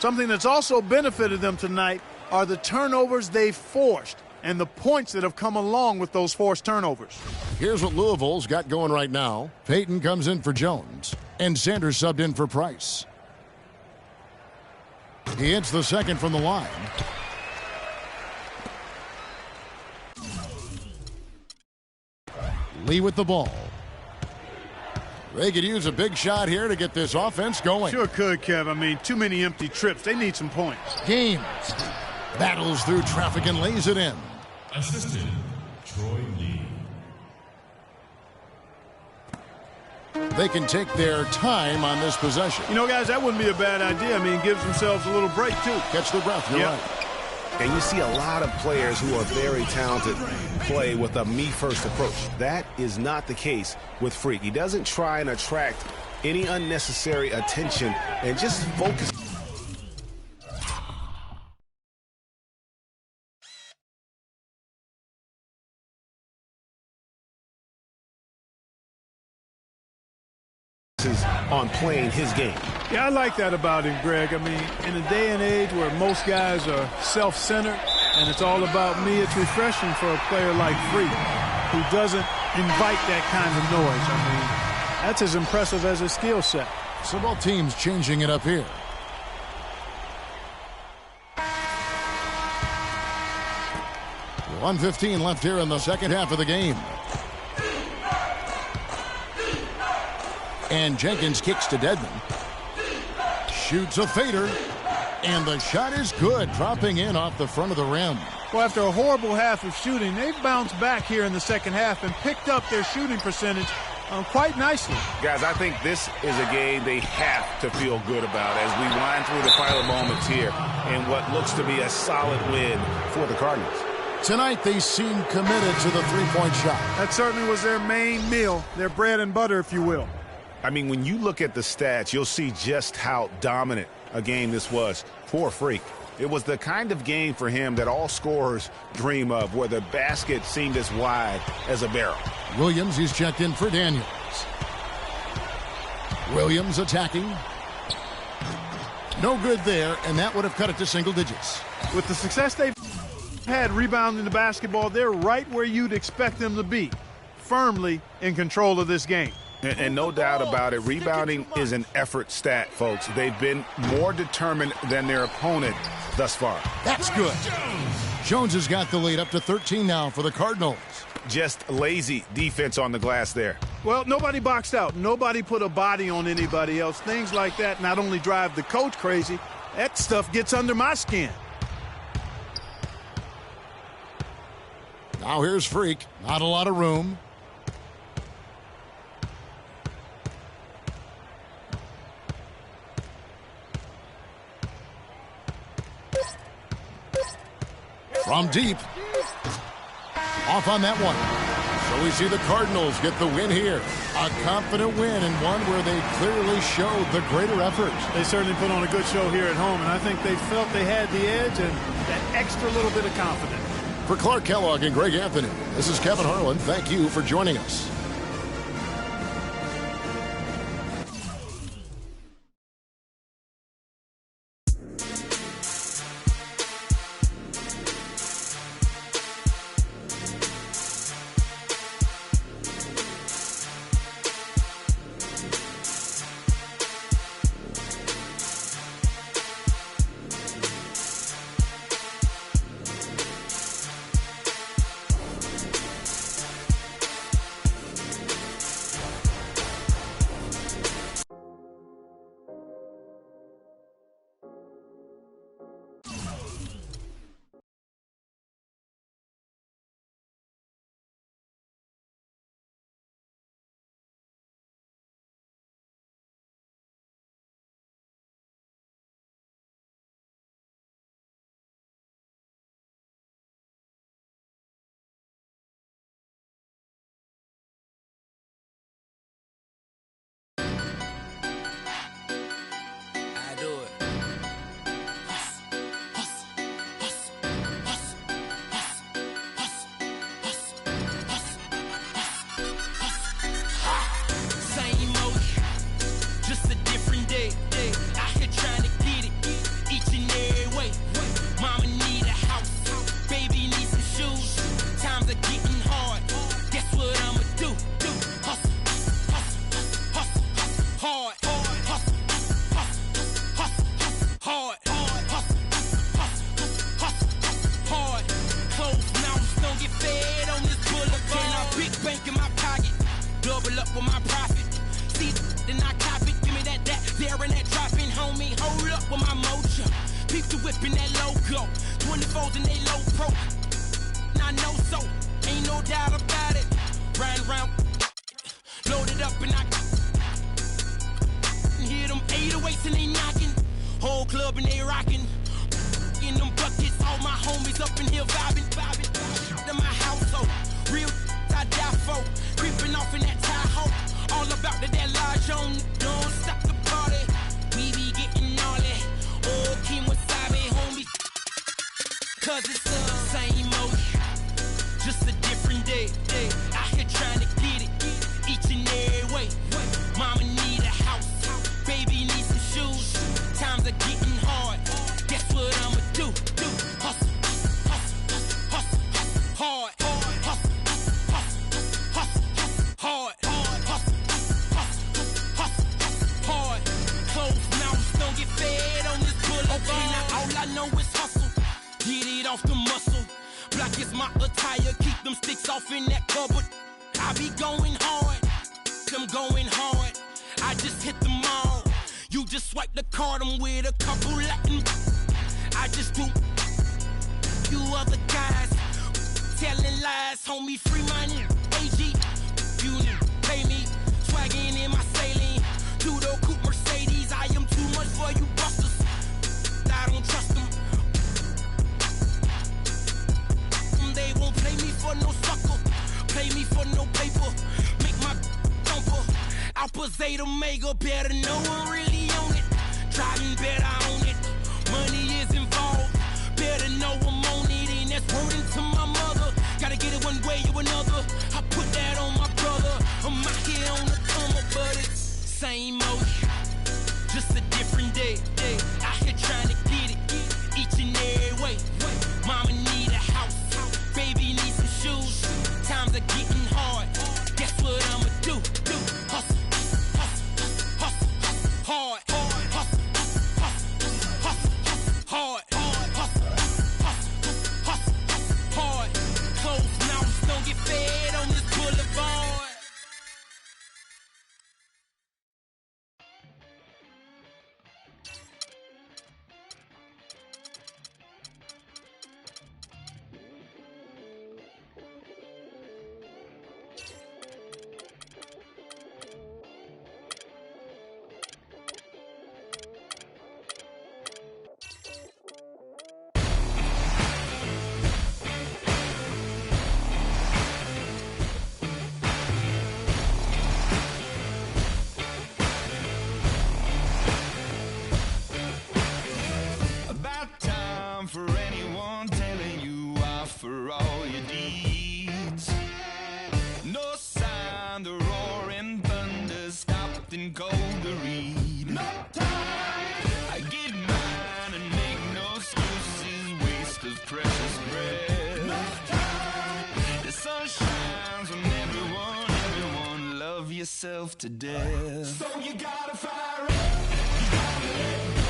Something that's also benefited them tonight are the turnovers they've forced and the points that have come along with those forced turnovers. Here's what Louisville's got going right now. Payton comes in for Jones, and Sanders subbed in for Price. He hits the second from the line. Lee with the ball. They could use a big shot here to get this offense going. Sure could, Kev. I mean, too many empty trips. They need some points. Games. Battles through traffic and lays it in. Assistant, Troy Lee. They can take their time on this possession. You know, guys, that wouldn't be a bad idea. I mean, it gives themselves a little break, too. Catch the breath. You're right. And you see a lot of players who are very talented play with a me-first approach. That is not the case with Freak. He doesn't try and attract any unnecessary attention and just focus. On playing his game. Yeah, I like that about him, Greg. I mean, in a day and age where most guys are self-centered and it's all about me, it's refreshing for a player like Freak who doesn't invite that kind of noise. I mean, that's as impressive as his skill set. So both teams changing it up here. .115 left here in the second half of the game. And Jenkins kicks to Dedman. Shoots a fader. And the shot is good, dropping in off the front of the rim. Well, after a horrible half of shooting, they've bounced back here in the second half and picked up their shooting percentage quite nicely. Guys, I think this is a game they have to feel good about as we wind through the final moments here in what looks to be a solid win for the Cardinals. Tonight, they seem committed to the three-point shot. That certainly was their main meal, their bread and butter, if you will. I mean, when you look at the stats, you'll see just how dominant a game this was for Freak. It was the kind of game for him that all scorers dream of, where the basket seemed as wide as a barrel. Williams is checked in for Daniels. Williams attacking. No good there, and that would have cut it to single digits. With the success they've had rebounding the basketball, they're right where you'd expect them to be, firmly in control of this game. And no doubt about it, rebounding is an effort stat, folks. They've been more determined than their opponent thus far. That's good. Jones has got the lead up to 13 now for the Cardinals. Just lazy defense on the glass there. Well, nobody boxed out. Nobody put a body on anybody else. Things like that not only drive the coach crazy, that stuff gets under my skin. Now here's Freak. Not a lot of room. From deep. Off on that one. So we see the Cardinals get the win here. A confident win and one where they clearly showed the greater effort. They certainly put on a good show here at home, and I think they felt they had the edge and that extra little bit of confidence. For Clark Kellogg and Greg Anthony, this is Kevin Harlan. Thank you for joining us. flipping that logo. 24s and they low pro. I know so, ain't no doubt about it. Riding around, loaded up and I hear them 808s and they knocking. Whole club and they rocking. In them buckets, all my homies up in here vibing. To my household, real I die for. Creeping off in that Tahoe. All about that large on. Don't stop the party. We be getting gnarly. Oh, Kim Wasabi, homie. Cause it's the same motion. Just a different day. Out here trying to get it. Each and every way. Mama need a house. Baby needs some shoes. Times are getting hard. Guess what I'ma do? Hustle. Hard. Hard. Closed mouths don't get fed on this boulevard. Okay, now all I know is hustle. Get it off the muscle. Black is my attire. Keep them sticks off in that cupboard. I be going hard. Them going hard. I just hit them all. You just swipe the card. I'm with a couple Latin. I just do. You other guys telling lies. Homie, free money. AG. You pay me. Swagging in my saline. Two-door coupe Mercedes. I am too much for you busters. I don't trust them. They won't play me for no sucker. Play me for no paper. Make my thumper. Alpha Zeta Omega. Better know I'm really on it. Driving better on it. Money is involved. Better know I'm on it. And that's wording to my mother. Gotta get it one way or another. I put that on my brother. I'm out here on the come up, but it's same motion. Just a different day. Out here trying to get it. Each and every way. Mama need a house. Baby needs some shoes. Times are getting hard. Guess what I'ma do? Hustle. Hard. Hard. Hard. Closed mouths don't get fed on this boulevard. For anyone telling you off for all your deeds. No sign the roaring thunder stopped and cold to read. No time! I get mine and make no excuses, waste of precious breath. No time! The sun shines on everyone, love yourself to death. So you gotta fire up, you gotta let go.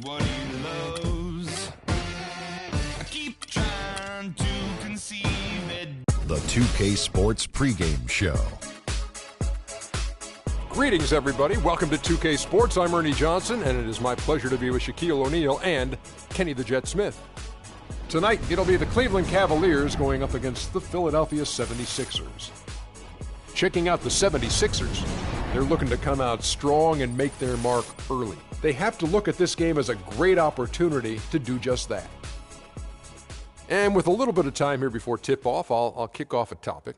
What he loves. I keep trying to conceive it. The 2K Sports pregame show. Greetings, everybody. Welcome to 2K Sports. I'm Ernie Johnson, and it is my pleasure to be with Shaquille O'Neal and Kenny the Jet Smith. Tonight, it'll be the Cleveland Cavaliers going up against the Philadelphia 76ers. Checking out the 76ers, they're looking to come out strong and make their mark early. They have to look at this game as a great opportunity to do just that. And with a little bit of time here before tip-off, I'll kick off a topic.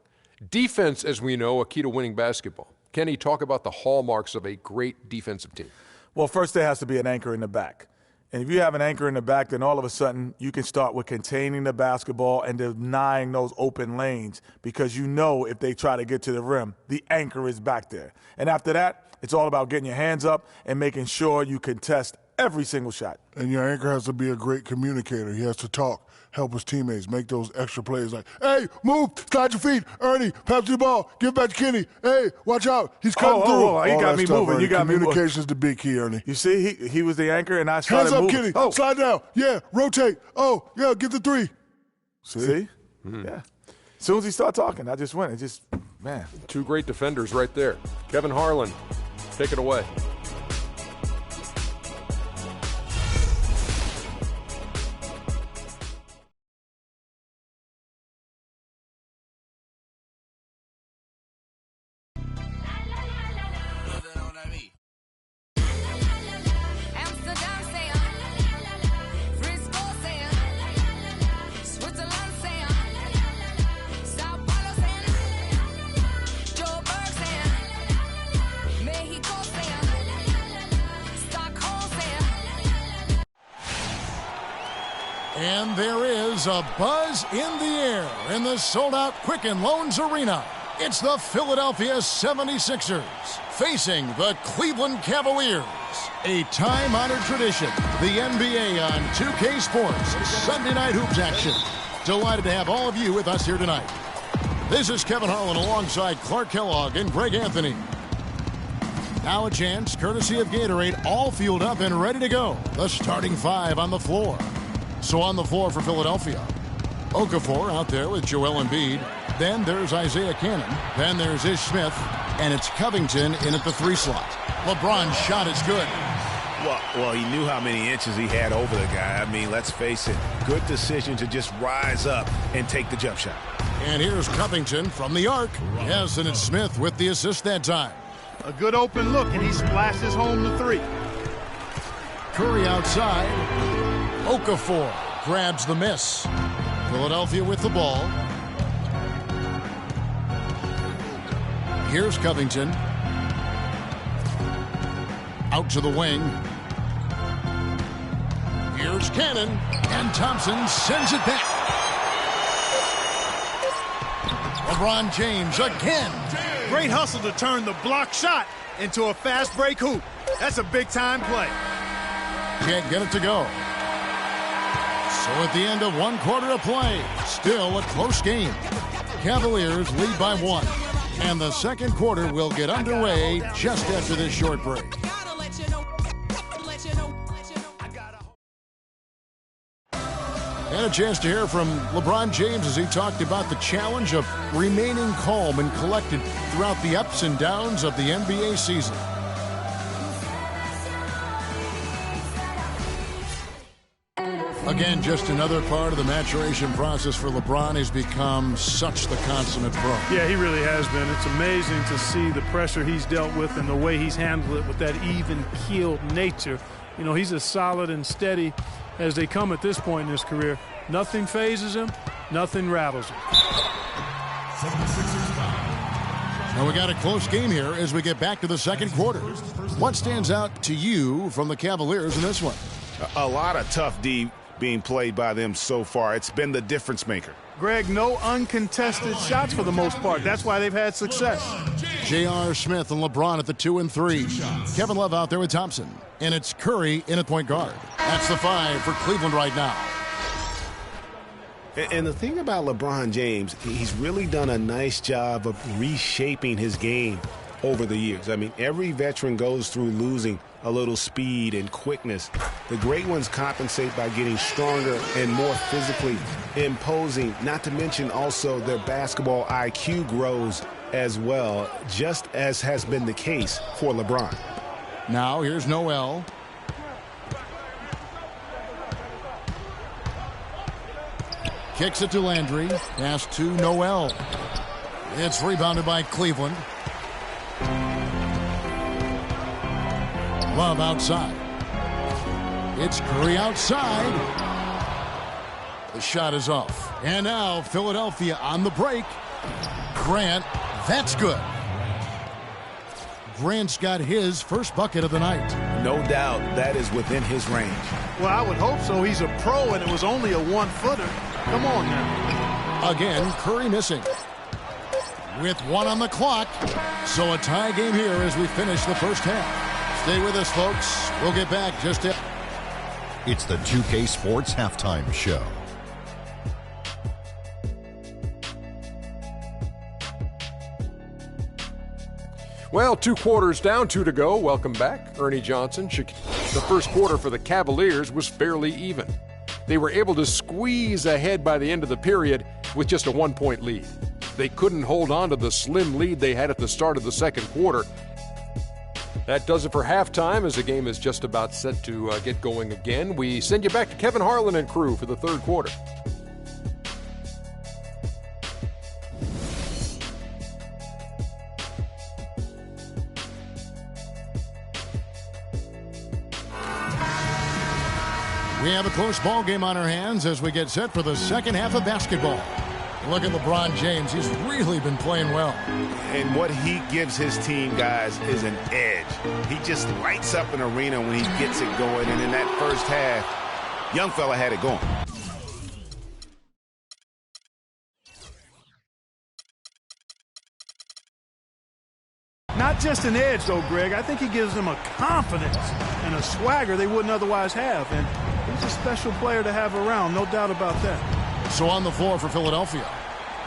Defense, as we know, a key to winning basketball. Kenny, talk about the hallmarks of a great defensive team. Well, first there has to be an anchor in the back. And if you have an anchor in the back, then all of a sudden you can start with containing the basketball and denying those open lanes, because you know if they try to get to the rim, the anchor is back there. And after that, it's all about getting your hands up and making sure you contest every single shot. And your anchor has to be a great communicator. He has to talk, help his teammates, make those extra plays like, hey, move, slide your feet, Ernie, pass the ball, give it back to Kenny. Hey, watch out, he's cutting through. He got me moving. Ernie. You got me moving. Communication's the big key, Ernie. You see, he was the anchor, and I started moving. moving. Hands up, Kenny. Slide down. Yeah, rotate. Oh, yeah, get the three. See? Yeah. As soon as he started talking, I just went. It just, man. Two great defenders right there. Kevin Harlan, take it away. And there is a buzz in the air in the sold-out Quicken Loans Arena. It's the Philadelphia 76ers facing the Cleveland Cavaliers. A time-honored tradition, the NBA on 2K Sports Sunday Night Hoops action. Delighted to have all of you with us here tonight. This is Kevin Harlan alongside Clark Kellogg and Greg Anthony. Now a chance, courtesy of Gatorade, all fueled up and ready to go. The starting five on the floor. So on the floor for Philadelphia, Okafor out there with Joel Embiid. Then there's Isaiah Cannon. Then there's Ish Smith. And it's Covington in at the 3 slot. LeBron's shot is good. Well, he knew how many inches he had over the guy. I mean, let's face it, good decision to just rise up and take the jump shot. And here's Covington from the arc. Yes, and it's Smith with the assist that time. A good open look, and he splashes home the 3. Curry outside. Okafor grabs the miss. Philadelphia with the ball. Here's Covington. Out to the wing. Here's Cannon. And Thompson sends it back. LeBron James again. Great hustle to turn the block shot into a fast break hoop. That's a big-time play. Can't get it to go. So at the end of 1 quarter of play, still a close game. Cavaliers lead by 1. And the second quarter will get underway just after this short break. And a chance to hear from LeBron James as he talked about the challenge of remaining calm and collected throughout the ups and downs of the NBA season. Again, just another part of the maturation process for LeBron. He's become such the consummate pro. Yeah, he really has been. It's amazing to see the pressure he's dealt with and the way he's handled it with that even-keeled nature. You know, he's as solid and steady as they come at this point in his career. Nothing phases him. Nothing rattles him. Now we got a close game here as we get back to the second quarter. What stands out to you from the Cavaliers in this one? A lot of tough D being played by them so far. It's been the difference maker. Greg, no uncontested shots for the most part. That's why they've had success. J.R. Smith and LeBron at the 2 and 3. Kevin Love out there with Thompson. And it's Curry in at point guard. That's the 5 for Cleveland right now. And the thing about LeBron James, he's really done a nice job of reshaping his game over the years. I mean, every veteran goes through losing a little speed and quickness. The great ones compensate by getting stronger and more physically imposing, not to mention also their basketball IQ grows as well, just as has been the case for LeBron. Now here's Noel. Kicks it to Landry. Pass to Noel. It's rebounded by Cleveland. Love outside. It's Curry outside. The shot is off. And now Philadelphia on the break. Grant, that's good. Grant's got his first bucket of the night. No doubt that is within his range. Well, I would hope so. He's a pro, and it was only a 1-footer. Come on now. Again, Curry missing. With 1 on the clock. So a tie game here as we finish the first half. Stay with us, folks. We'll get back just after. It's the 2K Sports Halftime Show. Well, 2 quarters down, 2 to go. Welcome back, Ernie Johnson. The first quarter for the Cavaliers was fairly even. They were able to squeeze ahead by the end of the period with just a 1-point lead. They couldn't hold on to the slim lead they had at the start of the second quarter. That does it for halftime as the game is just about set to get going again. We send you back to Kevin Harlan and crew for the third quarter. We have a close ball game on our hands as we get set for the second half of basketball. Look at LeBron James. He's really been playing well. And what he gives his team, guys, is an edge. He just lights up an arena when he gets it going. And in that first half, young fella had it going. Not just an edge, though, Greg. I think he gives them a confidence and a swagger they wouldn't otherwise have. And he's a special player to have around, no doubt about that. So on the floor for Philadelphia,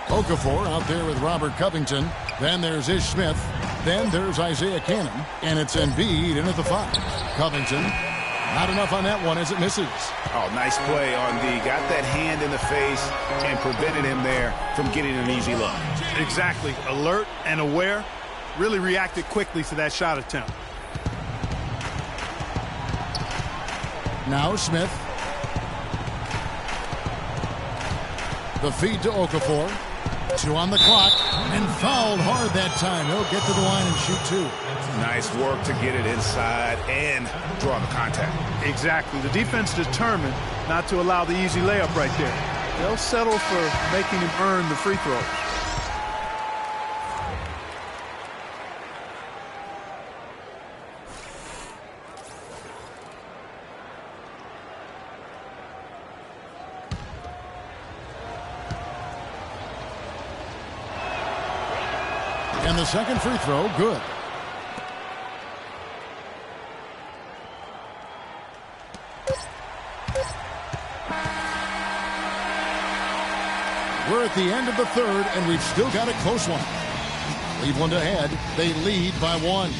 Okafor out there with Robert Covington. Then there's Ish Smith. Then there's Isaiah Cannon. And it's Embiid in at the 5. Covington, not enough on that one as it misses. Oh, nice play on D. Got that hand in the face and prevented him there from getting an easy look. Exactly. Alert and aware. Really reacted quickly to that shot attempt. Now Smith. The feed to Okafor. 2 on the clock. And fouled hard that time. He'll get to the line and shoot 2. Nice work to get it inside and draw the contact. Exactly. The defense determined not to allow the easy layup right there. They'll settle for making him earn the free throw. And the second free throw, good. We're at the end of the third, and we've still got a close one. Cleveland ahead. They lead by 1.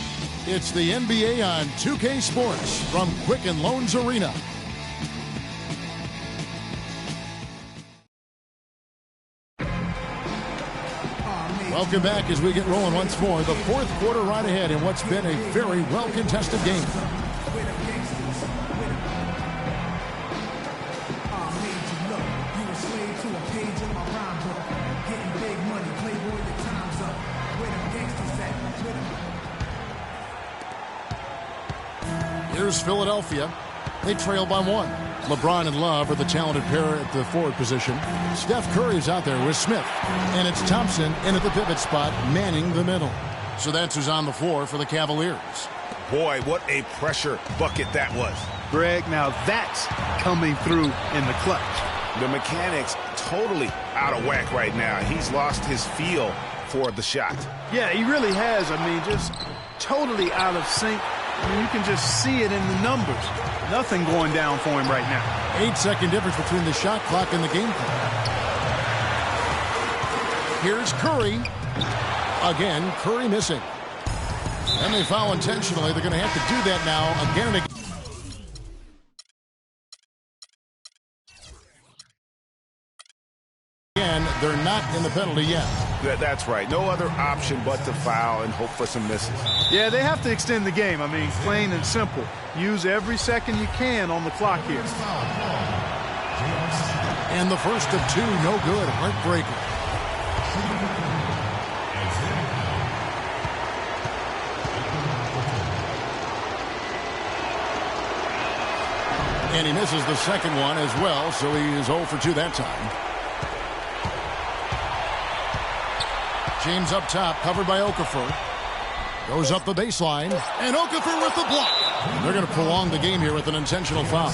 It's the NBA on 2K Sports from Quicken Loans Arena. Welcome back as we get rolling once more. The fourth quarter right ahead in what's been a very well-contested game. Here's Philadelphia. They trail by 1. LeBron and Love are the talented pair at the forward position. Steph Curry's out there with Smith. And it's Thompson in at the pivot spot, manning the middle. So that's who's on the floor for the Cavaliers. Boy, what a pressure bucket that was. Greg, now that's coming through in the clutch. The mechanics totally out of whack right now. He's lost his feel for the shot. Yeah, he really has. I mean, just totally out of sync. I mean, you can just see it in the numbers. Nothing going down for him right now. 8-second difference between the shot clock and the game clock. Here's Curry. Again, Curry missing. And they foul intentionally. They're going to have to do that now again and again. They're not in the penalty yet. That's right. No other option but to foul and hope for some misses. Yeah, they have to extend the game. I mean, plain and simple. Use every second you can on the clock here. And the first of 2, no good. Heartbreaker. And he misses the second one as well, so he is 0 for 2 that time. James up top, covered by Okafor. Goes up the baseline, and Okafor with the block. And they're going to prolong the game here with an intentional foul.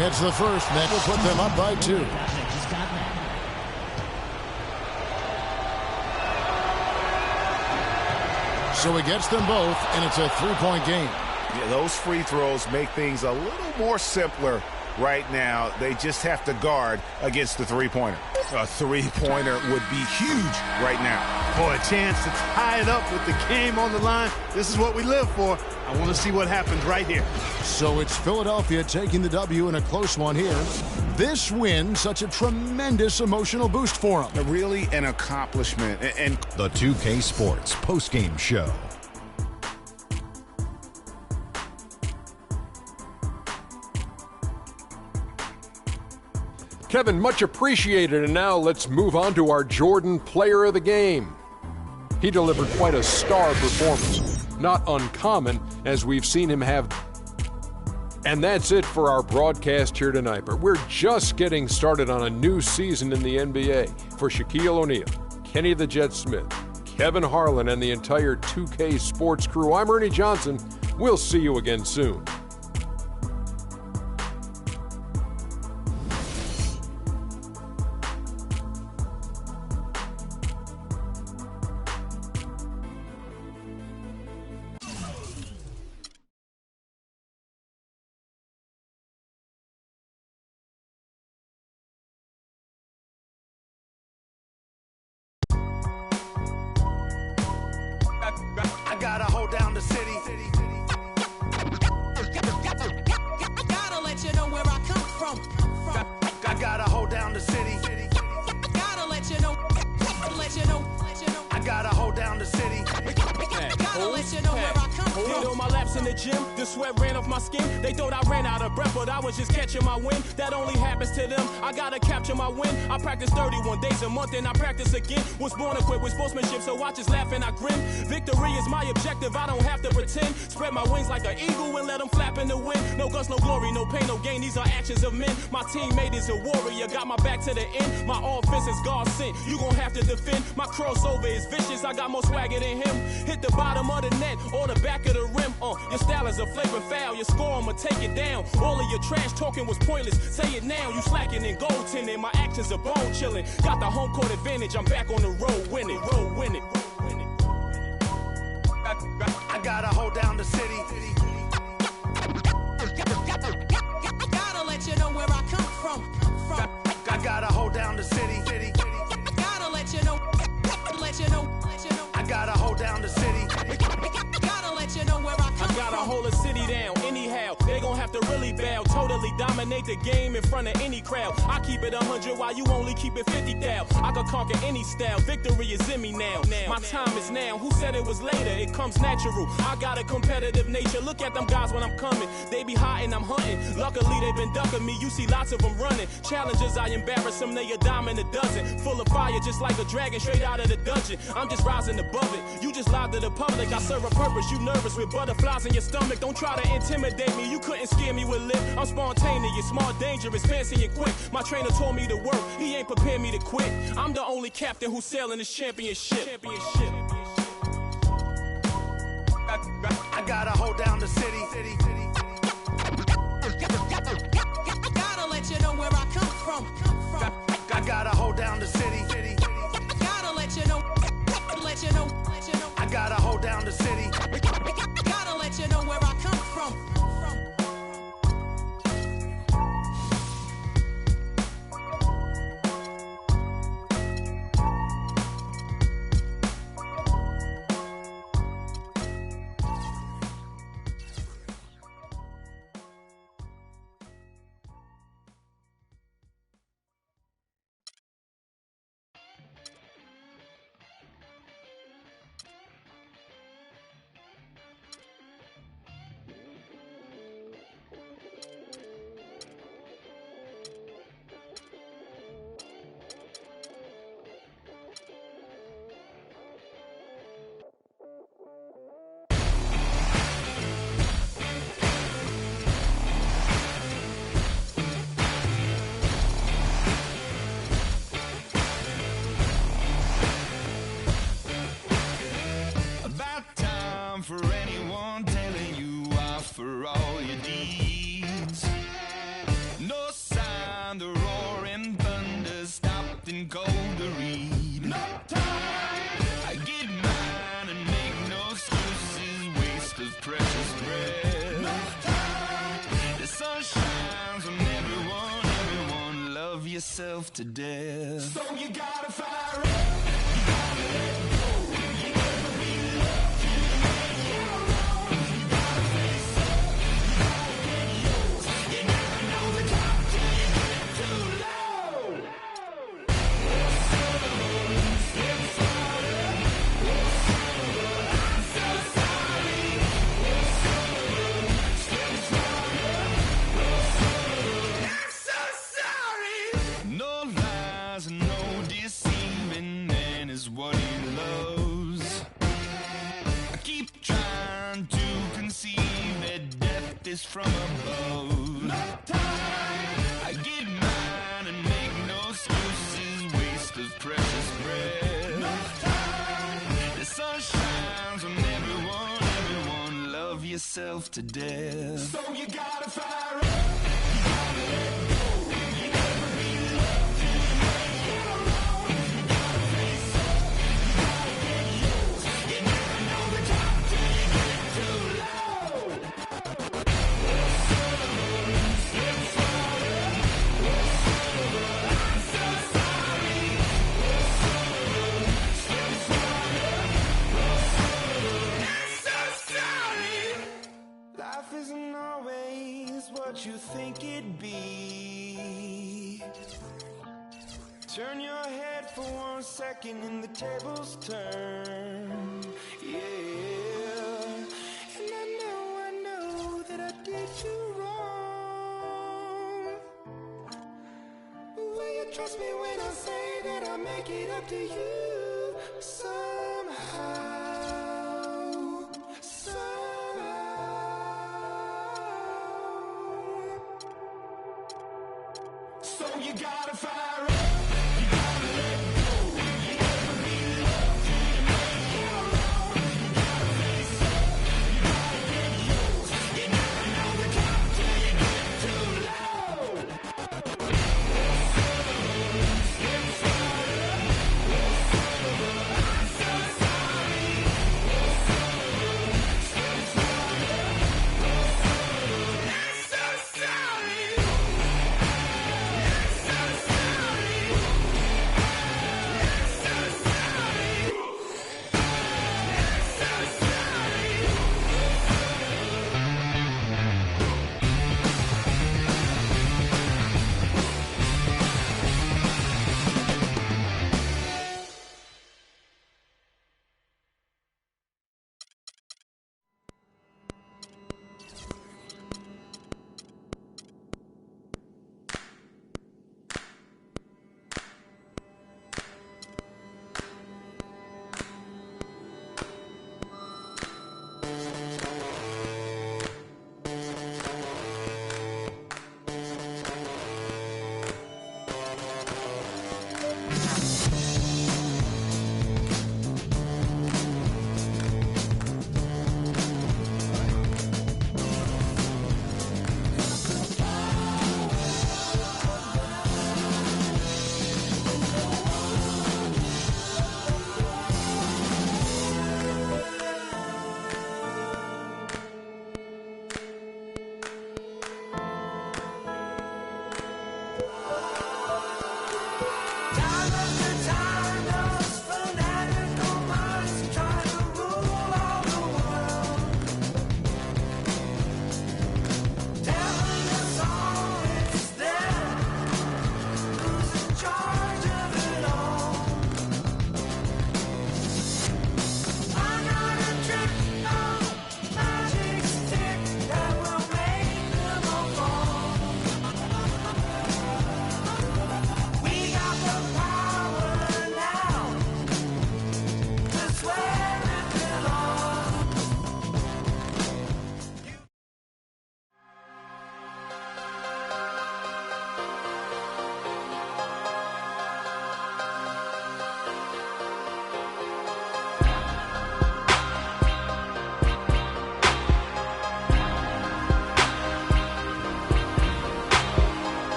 It's the first, and that will put them up by 2. So he gets them both, and it's a three-point game. Yeah, those free throws make things a little more simpler right now. They just have to guard against the three-pointer. A three-pointer would be huge right now. For a chance to tie it up with the game on the line, this is what we live for. I want to see what happens right here. So it's Philadelphia taking the W in a close one here. This win, such a tremendous emotional boost for them. Really an accomplishment. And the 2K Sports postgame show. Kevin, much appreciated. And now let's move on to our Jordan Player of the Game. He delivered quite a star performance. Not uncommon, as we've seen him have. And that's it for our broadcast here tonight. But we're just getting started on a new season in the NBA. For Shaquille O'Neal, Kenny the Jet Smith, Kevin Harlan, and the entire 2K Sports crew, I'm Ernie Johnson. We'll see you again soon. I gotta hold down the city. Gotta let you know where I come from. I gotta hold down the city. Gotta let you know. I gotta hold down the city. Gotta let you know where I come from. Hit on my laps in the gym, the sweat ran off my skin. They thought I ran out of breath, but I was just catching my wind. That only happens to them. I gotta capture my win. I practice 31 days a month and I practice again. Was born equipped with sportsmanship, so I just laugh and I grin. Victory is my objective, I don't have to pretend. Spread my wings like an eagle and let them flap in the wind. No guts, no glory, no pain, no gain. These are actions of men. My teammate is a warrior, got my back to the end. My offense is God sent. You gon' have to defend. My crossover is vicious, I got more swagger than him. Hit the bottom of the net or the back of the rim. Your style is a flagrant foul. Your score, I'ma take it down. All of your trash talking was pointless. Say it now. You slacking in goaltending. My actions are bone chilling. Got the home court advantage. I'm back on the road winning. I gotta hold down the city. Gotta let you know where I come from. I gotta hold down the city. Gotta let you know. I gotta hold down the city. Gotta let you know where I come from. I gotta hold a city down anyhow. They gon' have to really bow. Totally dominate the game in front of any crowd. I keep it 100 while you only keep it 50 thou. I could conquer any style. Victory is in me now. My time is now. Who said it was later? It comes natural. I got a competitive nature. Look at them guys when I'm coming. They be hot and I'm hunting. Luckily they been ducking me. You see lots of them running. Challenges I embarrass them. They a dime in a dozen. Full of fire just like a dragon straight out of the dungeon. I'm just rising above it. You just lied to the public. I serve a purpose. You nervous with butterflies in your stomach. Don't try to intimidate me. You couldn't scare me with lip. I'm spontaneous, smart, dangerous, fancy and quick. My trainer told me to work. He ain't prepared me to quit. I'm the only captain who's sailing this championship. I gotta hold down the city. Gotta let you know where I come from. I gotta hold down the city. Gotta let you know. I gotta hold down the city. Gotta let you know where I come from. yourself to death. So you gotta fire up. You gotta let go. You never be loved. You make your own. You gotta face up. You gotta get yours. You never know the top till you get too low. It's harder. I'm so sorry. It's harder. I'm so sorry. No lies and no deceiving, man, is what he loves. I keep trying to conceive that death is from above. No time. I get mine and make no excuses, waste of precious breath. No time. The sun shines on everyone, love yourself to death. So you gotta fire up. You gotta let go. You never be loved. You make your own. You gotta face up. You gotta get yours. You never know the top till you get too low. It's harder. I'm so sorry. It's harder. I'm so sorry. Life isn't always what you think it'd be. Turn your head for 1 second and the tables turn. Yeah. And I know that I did you wrong. But will you trust me when I say that I'll make it up to you somehow? So you gotta fire up. You gotta let go. You never be loved. You make your own. You gotta face up. You gotta get yours. You never know the top till you get too low. It's harder. I'm so sorry. It's harder. I'm so sorry. I'm so sorry.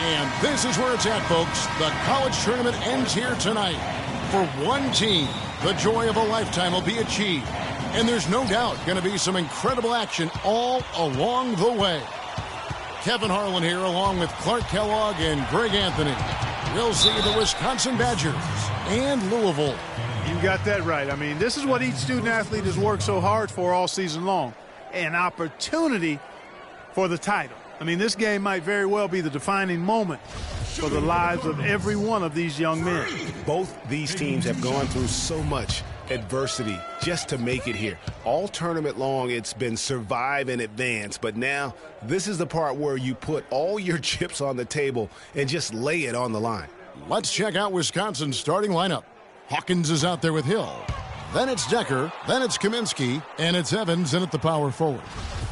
And this is where it's at, folks. The college tournament ends here tonight. For one team, the joy of a lifetime will be achieved. And there's no doubt going to be some incredible action all along the way. Kevin Harlan here along with Clark Kellogg and Greg Anthony. We'll see the Wisconsin Badgers and Louisville. You got that right. I mean, this is what each student-athlete has worked so hard for all season long. An opportunity for the title. I mean, this game might very well be the defining moment for the lives of every one of these young men. Both these teams have gone through so much adversity just to make it here. All tournament long, it's been survive and advance, but now this is the part where you put all your chips on the table and just lay it on the line. Let's check out Wisconsin's starting lineup. Hawkins is out there with Hill. Then it's Decker, then it's Kaminsky, and it's Evans in at the power forward.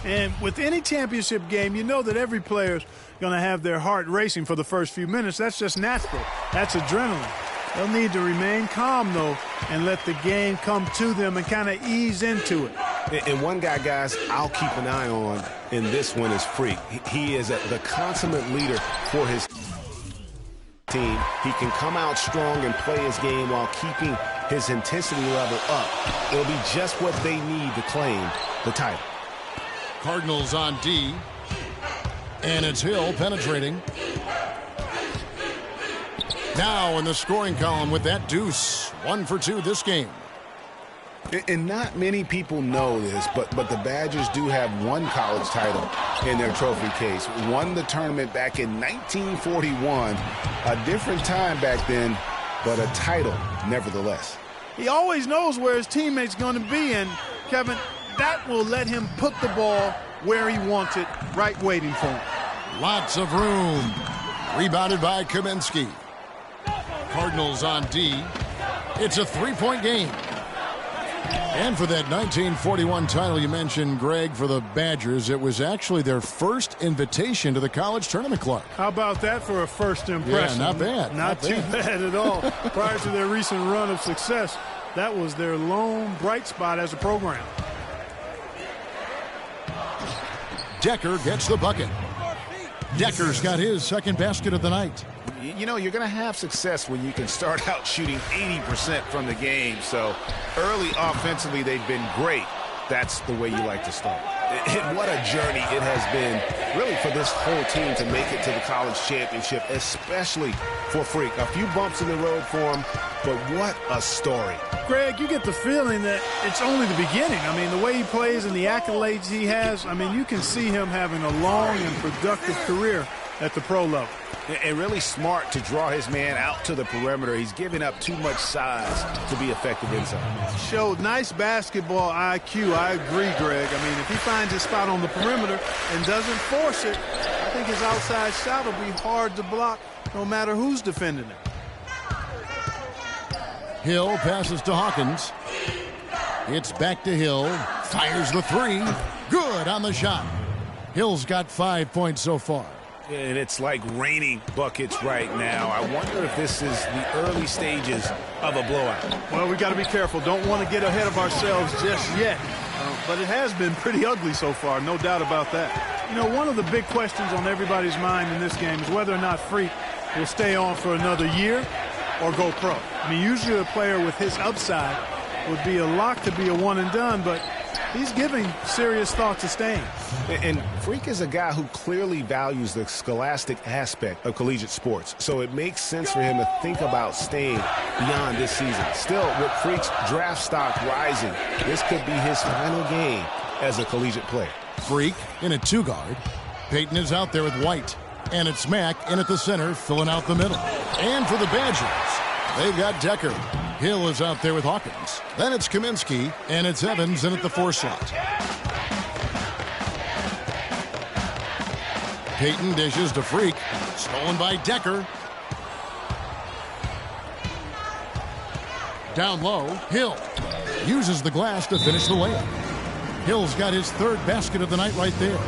And with any championship game, you know that every player's going to have their heart racing for the first few minutes. That's just natural. That's adrenaline. They'll need to remain calm, though, and let the game come to them and kind of ease into it. And one guy, guys, I'll keep an eye on in this one is Freak. He is the consummate leader for his team. He can come out strong and play his game while keeping his intensity level up. It'll be just what they need to claim the title. Cardinals on D. And it's Hill penetrating. Now in the scoring column with that deuce. 1 for 2 this game. And not many people know this, but the Badgers do have one college title in their trophy case. Won the tournament back in 1941. A different time back then, but a title nevertheless. He always knows where his teammate's going to be, and Kevin, that will let him put the ball where he wants it, right waiting for him. Lots of room. Rebounded by Kaminsky. Cardinals on D. It's a 3-point game. And for that 1941 title you mentioned, Greg, for the Badgers, it was actually their first invitation to the college tournament, Clark. How about that for a first impression? Yeah, not bad. Not too bad at all. Prior to their recent run of success, that was their lone bright spot as a program. Decker gets the bucket. Decker's got his second basket of the night. You know, you're going to have success when you can start out shooting 80% from the game. So early offensively, they've been great. That's the way you like to start. And what a journey it has been, really, for this whole team to make it to the college championship, especially for Freak. A few bumps in the road for him, but what a story. Greg, you get the feeling that it's only the beginning. I mean, the way he plays and the accolades he has, I mean, you can see him having a long and productive career at the pro level. And really smart to draw his man out to the perimeter. He's giving up too much size to be effective inside. Showed nice basketball IQ. I agree, Greg. I mean, if he finds his spot on the perimeter and doesn't force it, I think his outside shot will be hard to block no matter who's defending him. Hill passes to Hawkins. It's back to Hill. Fires the three. Good on the shot. Hill's got 5 points so far. And it's like raining buckets right now. I wonder if this is the early stages of a blowout. Well, we got to be careful. Don't want to get ahead of ourselves just yet. But it has been pretty ugly so far, no doubt about that. You know, one of the big questions on everybody's mind in this game is whether or not Freak will stay on for another year or go pro. I mean, usually a player with his upside would be a lock to be a one and done, but he's giving serious thought to staying. And Freak is a guy who clearly values the scholastic aspect of collegiate sports, so it makes sense for him to think about staying beyond this season. Still, with Freak's draft stock rising, this could be his final game as a collegiate player. Freak in a two-guard. Peyton is out there with White. And it's Mack in at the center, filling out the middle. And for the Badgers, they've got Decker. Hill is out there with Hawkins. Then it's Kaminsky, and it's Evans in at the 4 slot. Peyton dishes to Freak. Stolen by Decker. Down low, Hill uses the glass to finish the layup. Hill's got his 3rd basket of the night right there.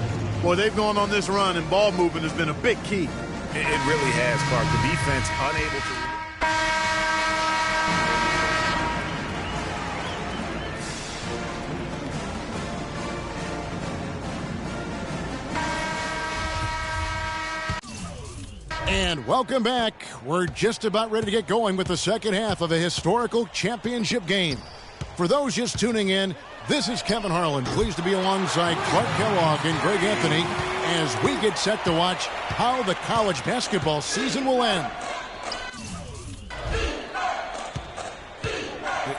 Boy, they've gone on this run, and ball movement has been a big key. It really has, Clark. The defense unable to... And welcome back. We're just about ready to get going with the second half of a historical championship game. For those just tuning in, this is Kevin Harlan, pleased to be alongside Clark Kellogg and Greg Anthony as we get set to watch how the college basketball season will end.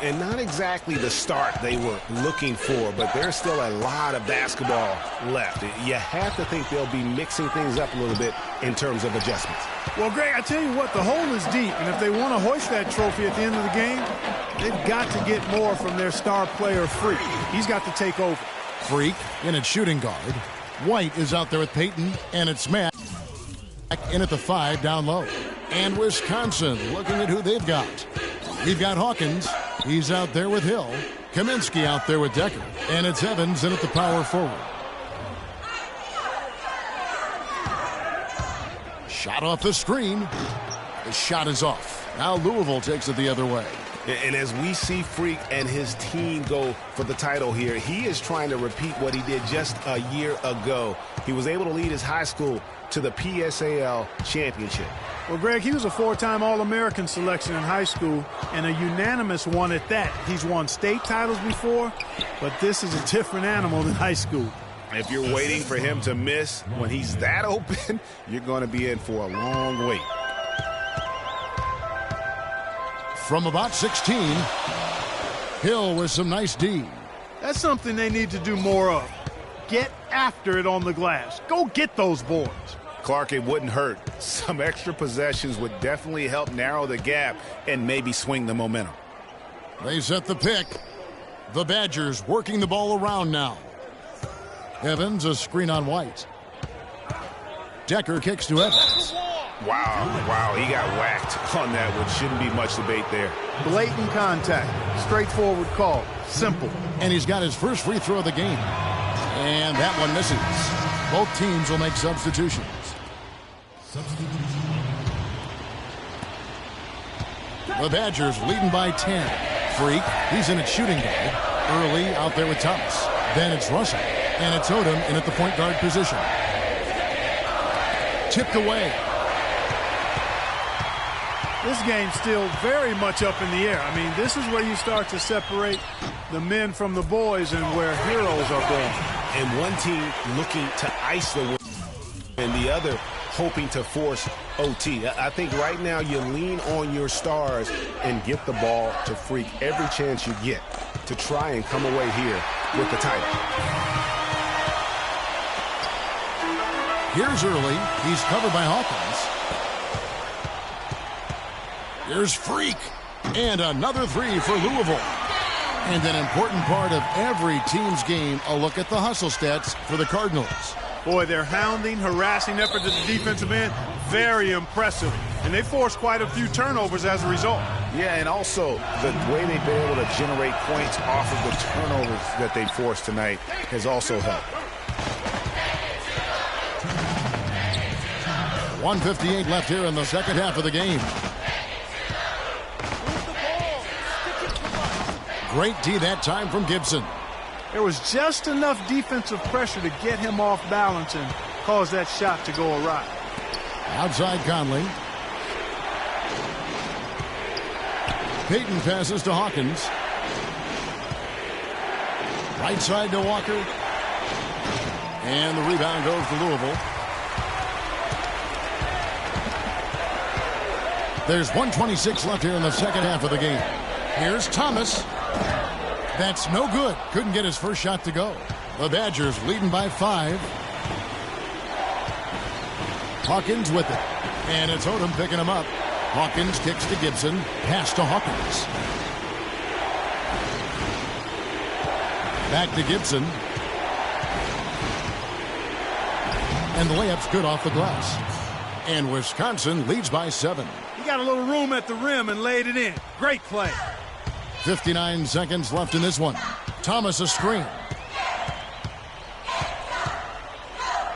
And not exactly the start they were looking for, but there's still a lot of basketball left. You have to think they'll be mixing things up a little bit in terms of adjustments. Well, Greg, I tell you what, the hole is deep, and if they want to hoist that trophy at the end of the game, they've got to get more from their star player, Freak. He's got to take over. Freak in at shooting guard. White is out there with Peyton, and it's Matt in at the 5 down low. And Wisconsin looking at who they've got. We've got Hawkins. He's out there with Hill. Kaminsky out there with Decker. And it's Evans in at the power forward. Shot off the screen. The shot is off. Now Louisville takes it the other way. And as we see Freak and his team go for the title here, he is trying to repeat what he did just a year ago. He was able to lead his high school to the PSAL championship. Well, Greg, he was a 4-time All-American selection in high school and a unanimous one at that. He's won state titles before, but this is a different animal than high school. If you're waiting for him to miss when he's that open, you're going to be in for a long wait. From about 16, Hill with some nice D. That's something they need to do more of. Get after it on the glass. Go get those boards. Clark, it wouldn't hurt. Some extra possessions would definitely help narrow the gap and maybe swing the momentum. They set the pick. The Badgers working the ball around now. Evans, a screen on White. Decker kicks to Evans. Wow, he got whacked on that, which shouldn't be much debate there. Blatant contact, straightforward call, simple. And he's got his first free throw of the game. And that one misses. Both teams will make substitutions. The Badgers leading by 10. Freak, he's in at shooting guard. Early out there with Thomas. Then it's Russell. And it's Odom in at the point guard position. Tipped away. This game's still very much up in the air. I mean, this is where you start to separate the men from the boys and where heroes are born. And one team looking to ice the win, and the other hoping to force OT. I think right now you lean on your stars and get the ball to Freak every chance you get to try and come away here with the title. Here's Early. He's covered by Hawkins. Here's Freak. And another three for Louisville. And an important part of every team's game, a look at the hustle stats for the Cardinals. Boy, their hounding, harassing effort at the defensive end, very impressive. And they forced quite a few turnovers as a result. Yeah, and also the way they've been able to generate points off of the turnovers that they forced tonight has also helped. 1:58 left here in the second half of the game. Great D that time from Gibson. There was just enough defensive pressure to get him off balance and cause that shot to go awry. Outside Conley. Peyton passes to Hawkins. Right side to Walker. And the rebound goes to Louisville. There's 1:26 left here in the second half of the game. Here's Thomas. That's no good. Couldn't get his first shot to go. The Badgers leading by 5. Hawkins with it. And it's Odom picking him up. Hawkins kicks to Gibson. Pass to Hawkins. Back to Gibson. And the layup's good off the glass. And Wisconsin leads by 7. He got a little room at the rim and laid it in. Great play. 59 seconds left in this one. Thomas a screen.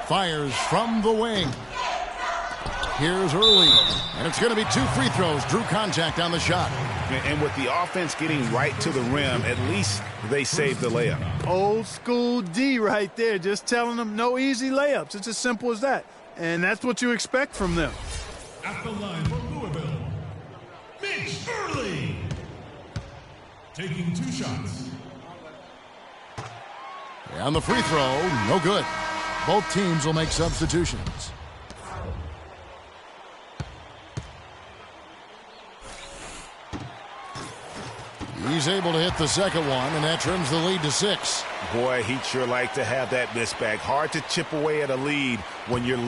Fires from the wing. Here's Early. And it's going to be 2 free throws. Drew contact on the shot. And with the offense getting right to the rim, at least they saved the layup. Old school D right there. Just telling them no easy layups. It's as simple as that. And that's what you expect from them. At the line for Louisville, Mitch Early. Taking 2 shots. And the free throw, no good. Both teams will make substitutions. He's able to hit the second one, and that trims the lead to 6. Boy, he'd sure like to have that miss back. Hard to chip away at a lead when you're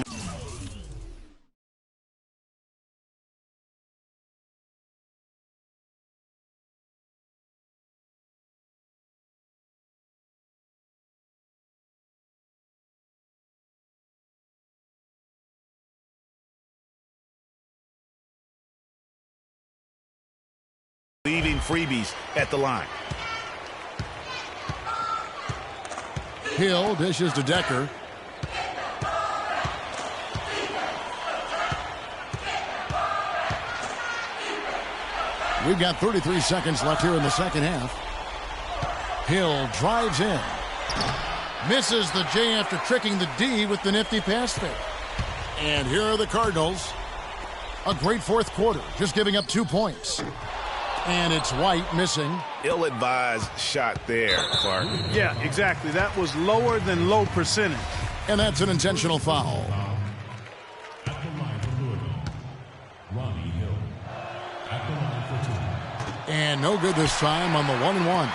leaving freebies at the line. Hill dishes to Decker. We've got 33 seconds left here in the second half. Hill drives in. Misses the J after tricking the D with the nifty pass fake. And here are the Cardinals. A great fourth quarter, just giving up 2 points. And it's White missing. Ill-advised shot there, Clark. Yeah, exactly. That was lower than low percentage. And that's an intentional foul. At the line for Louisville, Ronnie Hill. At the line for 2. And no good this time on the 1-and-1.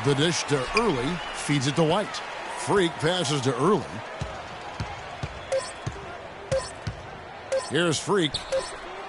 The dish to Early, feeds it to White. Freak passes to Early. Here's Freak.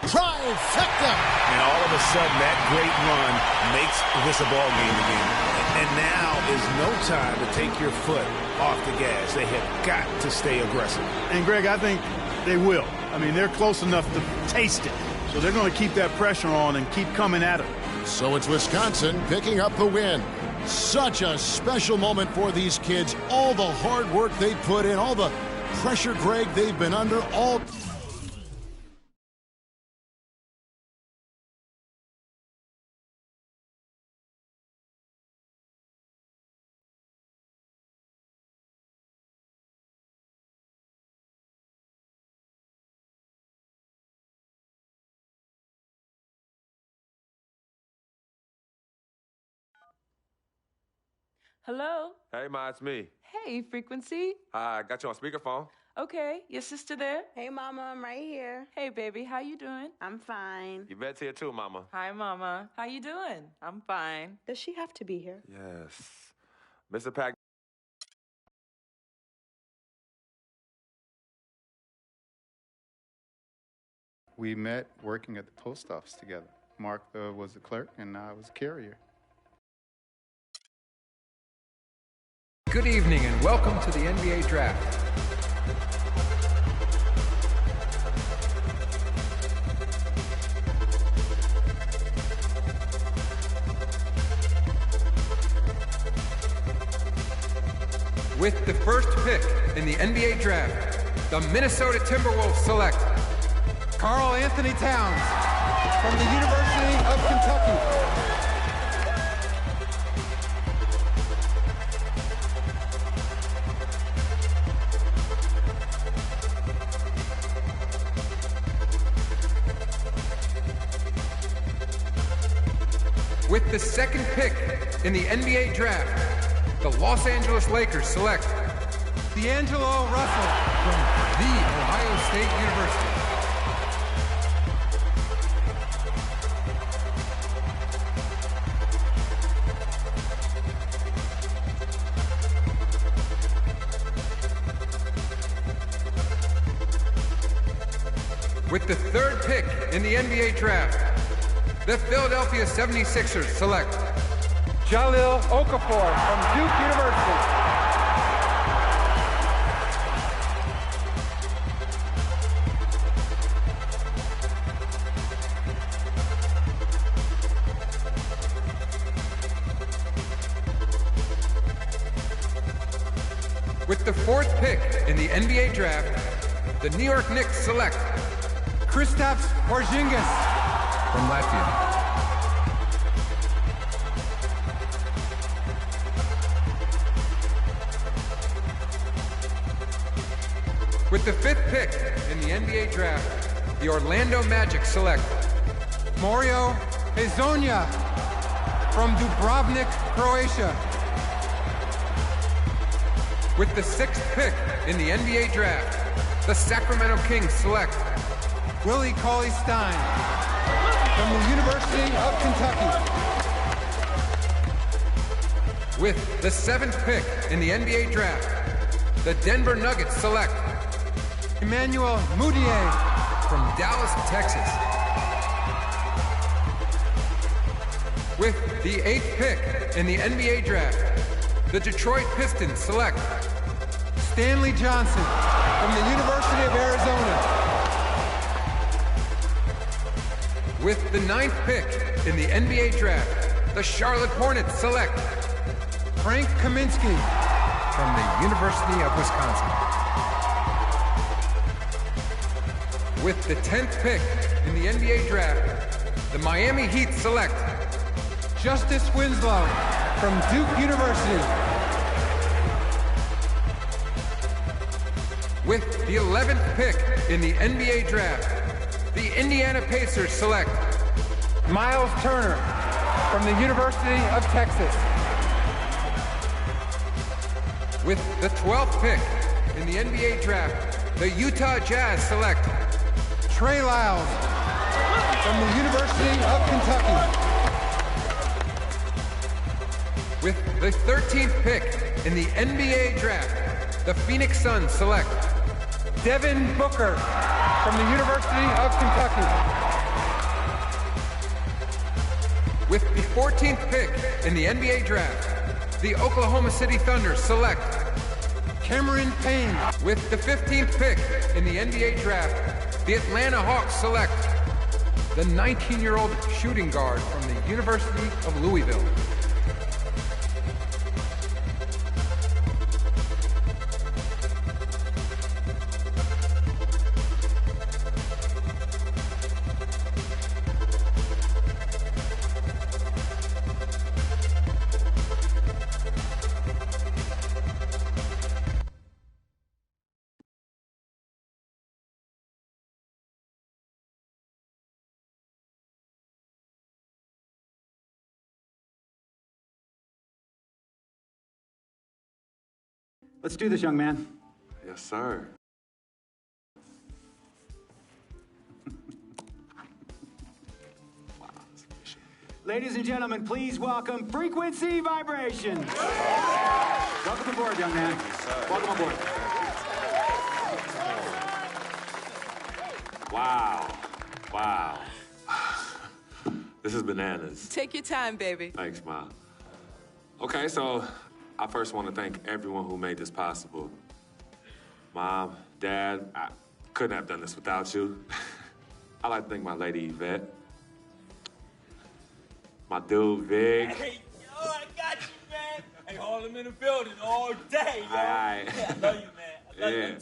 Trifecta! And all of a sudden, that great run makes this a ball game again. And now is no time to take your foot off the gas. They have got to stay aggressive. And, Greg, I think they will. I mean, they're close enough to taste it. So they're going to keep that pressure on and keep coming at it. So it's Wisconsin picking up the win. Such a special moment for these kids. All the hard work they put in, all the pressure, Greg, they've been under, all... Hello? Hey, Ma, it's me. Hey, Frequency. I got you on speakerphone. Okay, your sister there? Hey, Mama, I'm right here. Hey, baby, how you doing? I'm fine. Yvette's here too, Mama. Hi, Mama. How you doing? I'm fine. Does she have to be here? Yes. Mr. Pack. We met working at the post office together. Mark was the clerk, and I was a carrier. Good evening and welcome to the NBA Draft. With the first pick in the NBA Draft, the Minnesota Timberwolves select Karl Anthony Towns from the University of Kentucky. With the second pick in the NBA Draft, the Los Angeles Lakers select D'Angelo Russell from The Ohio State University. With the third pick in the NBA Draft, the Philadelphia 76ers select Jahlil Okafor from Duke University. With the fourth pick in the NBA Draft, the New York Knicks select Kristaps Porzingis from Latvia. With the 5th pick in the NBA draft, the Orlando Magic select Mario Hezonja from Dubrovnik, Croatia. With the 6th pick in the NBA draft, the Sacramento Kings select Willie Cauley-Stein from the University of Kentucky. With the 7th pick in the NBA draft, the Denver Nuggets select Emmanuel Mudiay from Dallas, Texas. With the 8th pick in the NBA draft, the Detroit Pistons select Stanley Johnson from the University of Arizona. With the 9th pick in the NBA draft, the Charlotte Hornets select Frank Kaminsky from the University of Wisconsin. With the 10th pick in the NBA draft, the Miami Heat select Justice Winslow from Duke University. With the 11th pick in the NBA draft, the Indiana Pacers select Miles Turner from the University of Texas. With the 12th pick in the NBA draft, the Utah Jazz select Trey Lyles from the University of Kentucky. With the 13th pick in the NBA draft, the Phoenix Suns select Devin Booker from the University of Kentucky. With the 14th pick in the NBA draft, the Oklahoma City Thunder select Cameron Payne. With the 15th pick in the NBA draft, the Atlanta Hawks select the 19-year-old shooting guard from the University of Louisville. Let's do this, young man. Yes, sir. Ladies and gentlemen, please welcome Frequency Vibration. Welcome aboard, young man. Welcome aboard. Wow. Wow. This is bananas. Take your time, baby. Thanks, Ma. Okay, so I first want to thank everyone who made this possible. Mom, Dad, I couldn't have done this without you. I'd like to thank my lady Yvette, my dude Vig. Hey, yo, I got you, man. Hey, hold him in the building all day, yo. Aye. Yeah, I love you, man.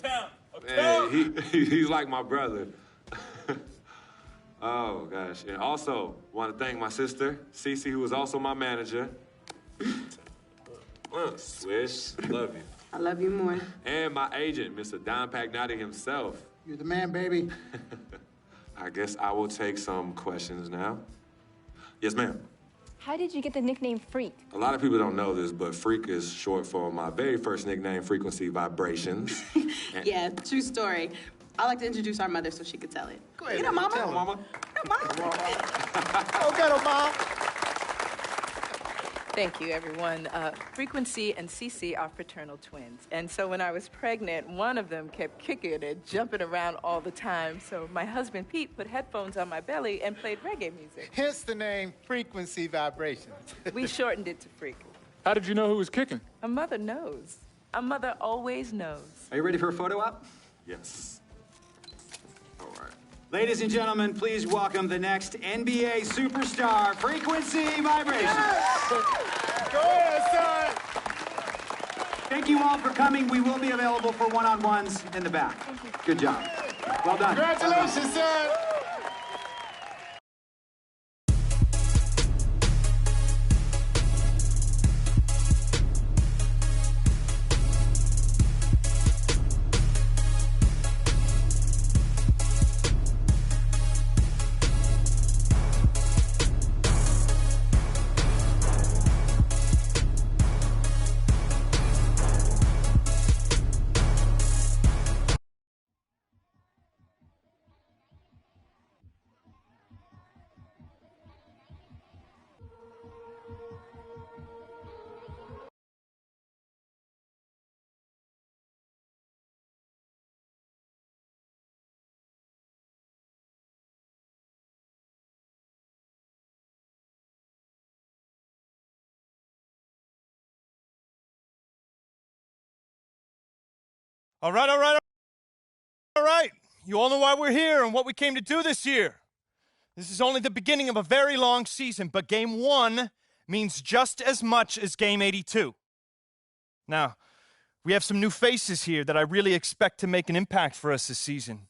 I love you. Man, he's like my brother. Oh, gosh. And also, want to thank my sister, Cece, who is also my manager. Swish, love you. I love you more. And my agent, Mr. Don Pagnotti himself. You're the man, baby. I guess I will take some questions now. Yes, ma'am. How did you get the nickname Freak? A lot of people don't know this, but Freak is short for my very first nickname, Frequency Vibrations. Yeah, true story. I like to introduce our mother so she could tell it. Go ahead. You know, Mama. Tell her, Mama. Go get her, Mom. Thank you, everyone. Frequency and Cece are fraternal twins. And so when I was pregnant, one of them kept kicking and jumping around all the time. So my husband, Pete, put headphones on my belly and played reggae music. Hence the name Frequency Vibrations. We shortened it to Freak. How did you know who was kicking? A mother knows. A mother always knows. Are you ready for a photo op? Yes. All right. Ladies and gentlemen, please welcome the next NBA superstar, Frequency Vibration. Go ahead, son. Thank you all for coming. We will be available for one-on-ones in the back. Good job. Well done. Congratulations, son. All right. You all know why we're here and what we came to do this year. This is only the beginning of a very long season, but Game 1 means just as much as Game 82. Now, we have some new faces here that I really expect to make an impact for us this season.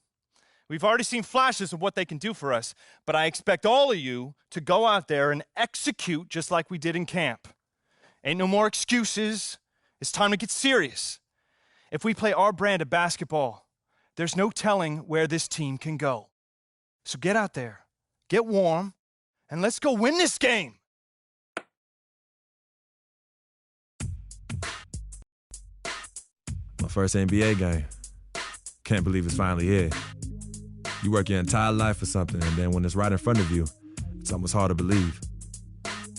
We've already seen flashes of what they can do for us, but I expect all of you to go out there and execute just like we did in camp. Ain't no more excuses. It's time to get serious. If we play our brand of basketball, there's no telling where this team can go. So get out there, get warm, and let's go win this game. My first NBA game. Can't believe it's finally here. You work your entire life for something, and then when it's right in front of you, it's almost hard to believe.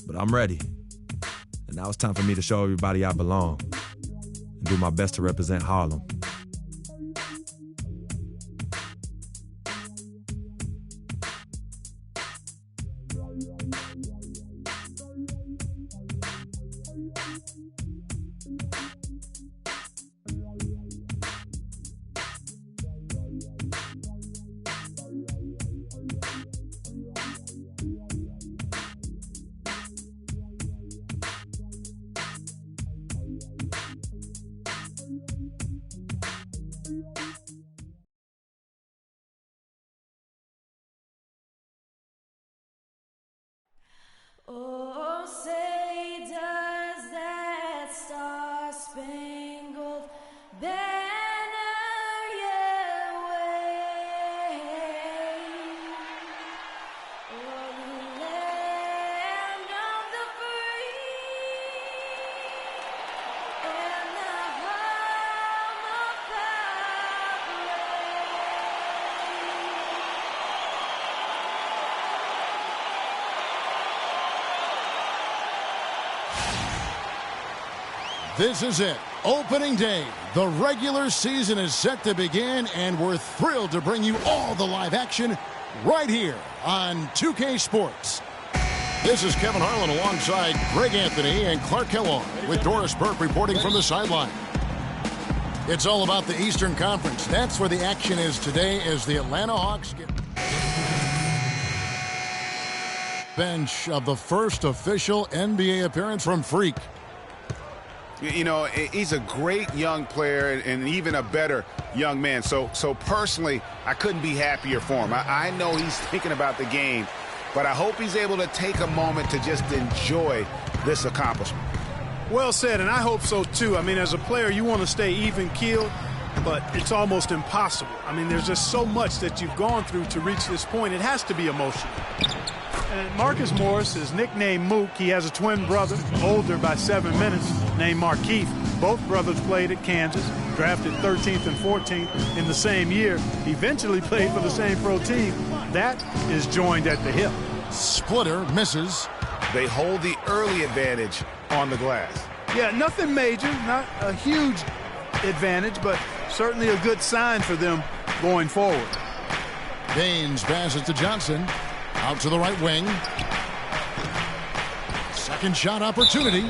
But I'm ready. And now it's time for me to show everybody I belong and do my best to represent Harlem. Oh, say does that star-spangled banner yet wave o'er the land of the free and the home of This is it. Opening day. The regular season is set to begin, and we're thrilled to bring you all the live action right here on 2K Sports. This is Kevin Harlan alongside Greg Anthony and Clark Kellogg with Doris Burke reporting from the sideline. It's all about the Eastern Conference. That's where the action is today as the Atlanta Hawks get bench of the first official NBA appearance from Freak. You know, he's a great young player and even a better young man. So personally, I couldn't be happier for him. I know he's thinking about the game, but I hope he's able to take a moment to just enjoy this accomplishment. Well said, and I hope so too. I mean, as a player, you want to stay even-keeled, but it's almost impossible. I mean, there's just so much that you've gone through to reach this point. It has to be emotional. And Marcus Morris is nicknamed Mook. He has a twin brother, older by 7 minutes, named Markeith. Both brothers played at Kansas, drafted 13th and 14th in the same year. Eventually played for the same pro team. That is joined at the hip. Splitter misses. They hold the early advantage on the glass. Yeah, nothing major, not a huge advantage, but certainly a good sign for them going forward. Baines passes to Johnson. Out to the right wing. Second shot opportunity.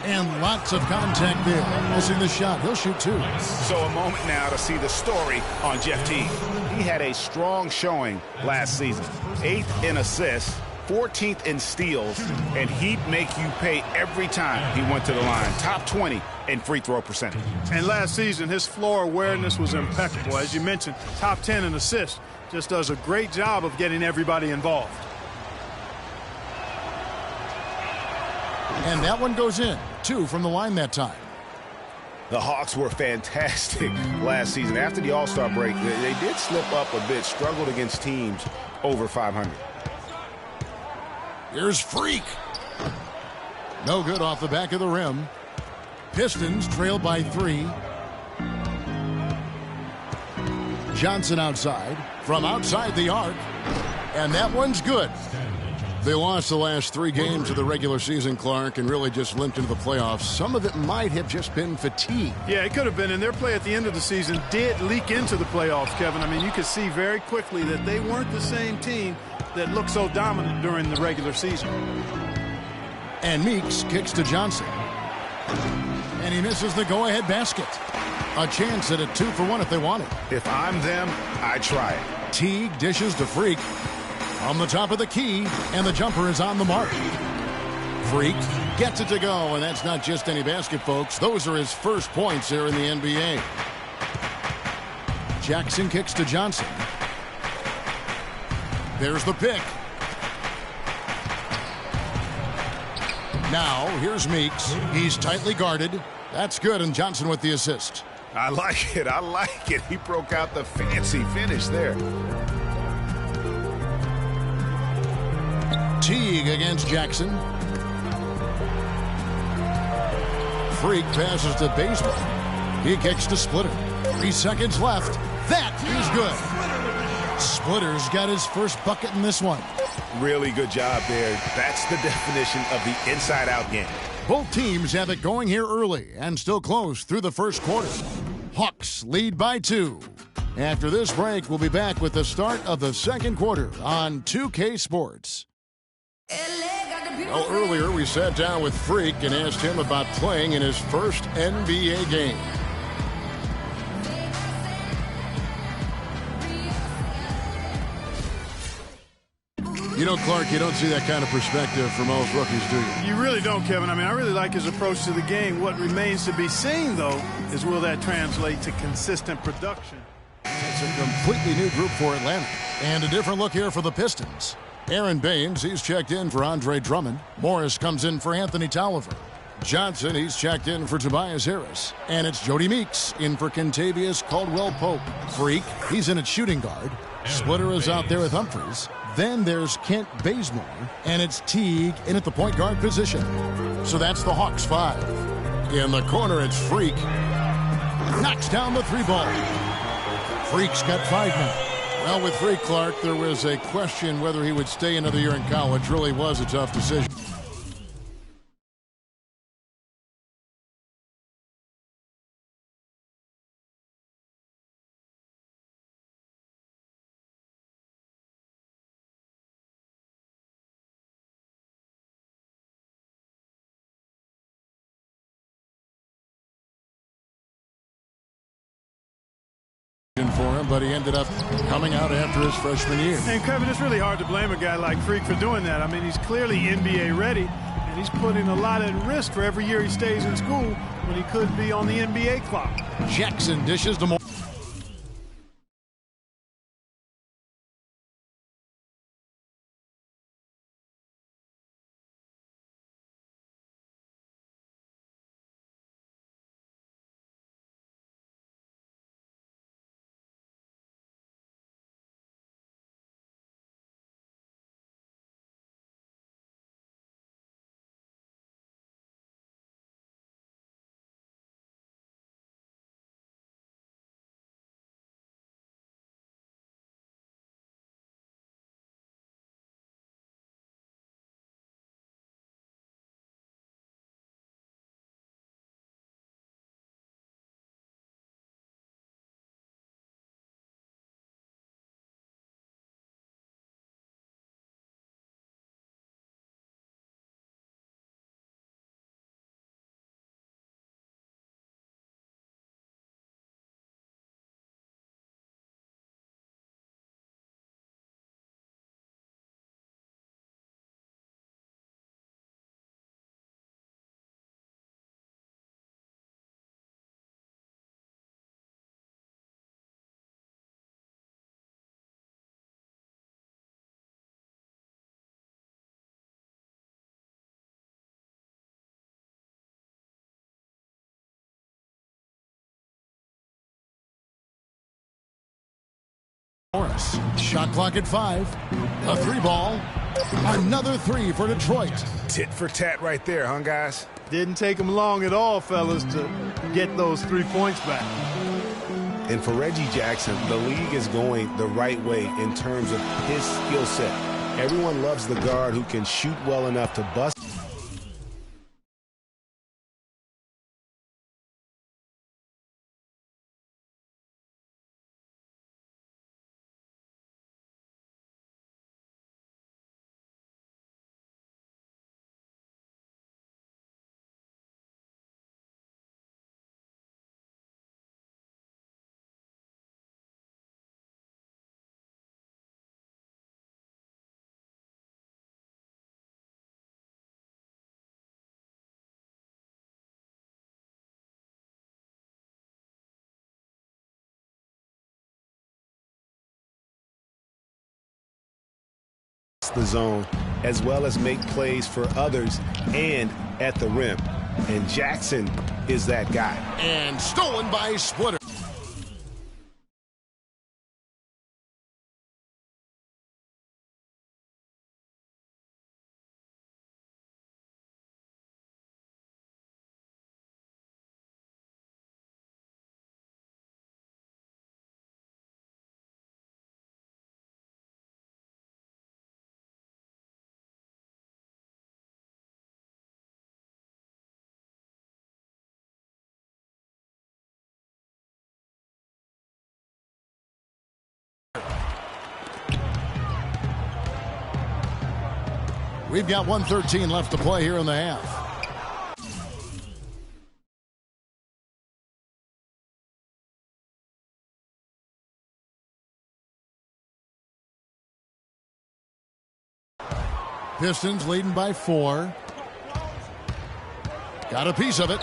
And lots of contact there. Missing the shot. He'll shoot two. So a moment now to see the story on Jeff Teague. He had a strong showing last season. 8th in assists, 14th in steals, and he'd make you pay every time he went to the line. Top 20 in free throw percentage. And last season, his floor awareness was impeccable. As you mentioned, top 10 in assists. Just does a great job of getting everybody involved. And that one goes in. 2 from the line that time. The Hawks were fantastic last season. After the All-Star break, they did slip up a bit, struggled against teams over 500. Here's Freak. No good off the back of the rim. Pistons trail by 3. Johnson outside. From outside the arc. And that one's good. They lost the last 3 games of the regular season, Clark, and really just limped into the playoffs. Some of it might have just been fatigue. Yeah, it could have been. And their play at the end of the season did leak into the playoffs, Kevin. I mean, you could see very quickly that they weren't the same team that looked so dominant during the regular season. And Meeks kicks to Johnson. And he misses the go-ahead basket. A chance at a 2-for-1 if they want it. If I'm them, I try it. Teague dishes to Freak on the top of the key, and the jumper is on the mark. Freak gets it to go, and that's not just any basket, folks. Those are his first points here in the NBA. Jackson kicks to Johnson. There's the pick. Now, here's Meeks. He's tightly guarded. That's good, and Johnson with the assist. I like it. I like it. He broke out the fancy finish there. Teague against Jackson. Freak passes to Bazemore. He kicks to Splitter. 3 seconds left. That is good. Splitter's got his first bucket in this one. Really good job there. That's the definition of the inside-out game. Both teams have it going here early and still close through the first quarter. Hawks lead by 2. After this break, we'll be back with the start of the second quarter on 2K Sports. Well, earlier we sat down with Freak and asked him about playing in his first NBA game. You know, Clark, you don't see that kind of perspective from most rookies, do you? You really don't, Kevin. I mean, I really like his approach to the game. What remains to be seen, though, is will that translate to consistent production? It's a completely new group for Atlanta. And a different look here for the Pistons. Aaron Baines, he's checked in for Andre Drummond. Morris comes in for Anthony Tolliver. Johnson, he's checked in for Tobias Harris. And it's Jody Meeks in for Kentavious Caldwell-Pope. Freak, he's in at shooting guard. Splitter is out there with Humphries. Then there's Kent Bazemore, and it's Teague in at the point guard position. So that's the Hawks 5. In the corner, it's Freak. Knocks down the 3-ball. Freak's got 5 now. Well, with Freak, Clark, there was a question whether he would stay another year in college. Really was a tough decision. For him, but he ended up coming out after his freshman year. And Kevin, it's really hard to blame a guy like Freak for doing that. I mean, he's clearly NBA ready, and he's putting a lot at risk for every year he stays in school when he could be on the NBA clock. Jackson dishes to Moore. Morris. Shot clock at 5. A 3-ball. Another 3 for Detroit. Tit for tat right there, huh, guys? Didn't take him long at all, fellas, to get those 3 points back. And for Reggie Jackson, the league is going the right way in terms of his skill set. Everyone loves the guard who can shoot well enough to bust the zone, as well as make plays for others and at the rim. And Jackson is that guy. And stolen by Splitter. We've got 1:13 left to play here in the half. Pistons leading by 4. Got a piece of it.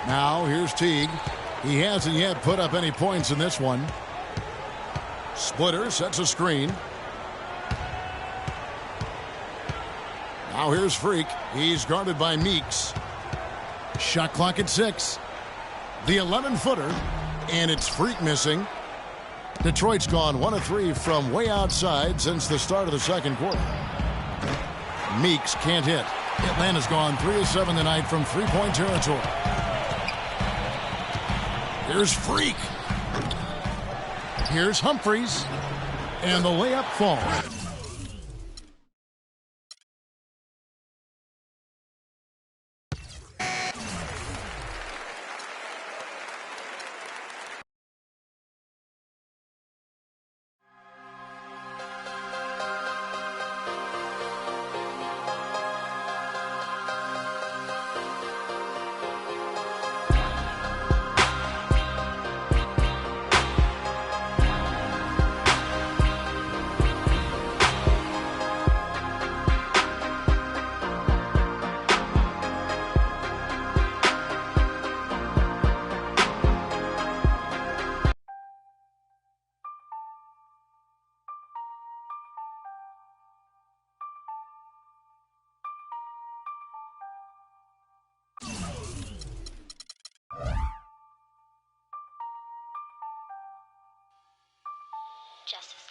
Now here's Teague. He hasn't yet put up any points in this one. Splitter sets a screen. Now here's Freak. He's guarded by Meeks. Shot clock at 6. The 11-footer, and it's Freak missing. Detroit's gone 1 of 3 from way outside since the start of the second quarter. Meeks can't hit. Atlanta's gone 3 of 7 tonight from three-point territory. Here's Freak. Here's Humphries. And the layup falls.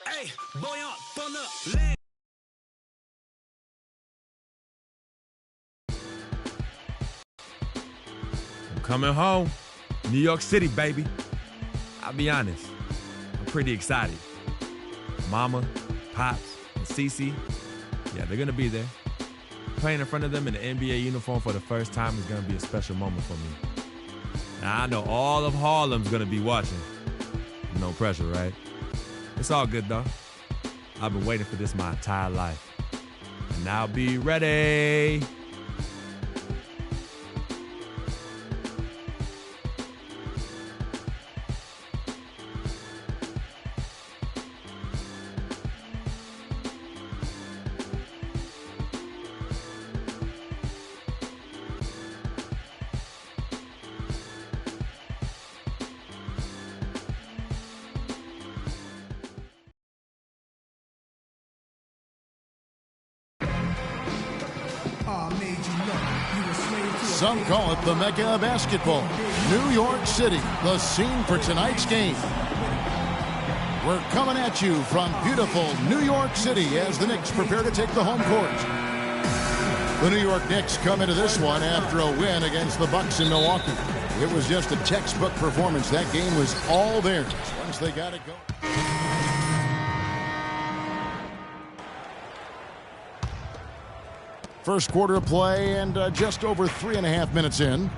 Hey, boy up, bun up, leg. I'm coming home. New York City, baby. I'll be honest, I'm pretty excited. Mama, Pops, and Cece, yeah, they're gonna be there. Playing in front of them in the NBA uniform for the first time is gonna be a special moment for me. Now, I know all of Harlem's gonna be watching. No pressure, right? It's all good, though. I've been waiting for this my entire life. And I'll be ready. Some call it the Mecca of basketball. New York City, the scene for tonight's game. We're coming at you from beautiful New York City as the Knicks prepare to take the home court. The New York Knicks come into this one after a win against the Bucks in Milwaukee. It was just a textbook performance. That game was all theirs once they got it going. First quarter of play and just over 3.5 minutes in.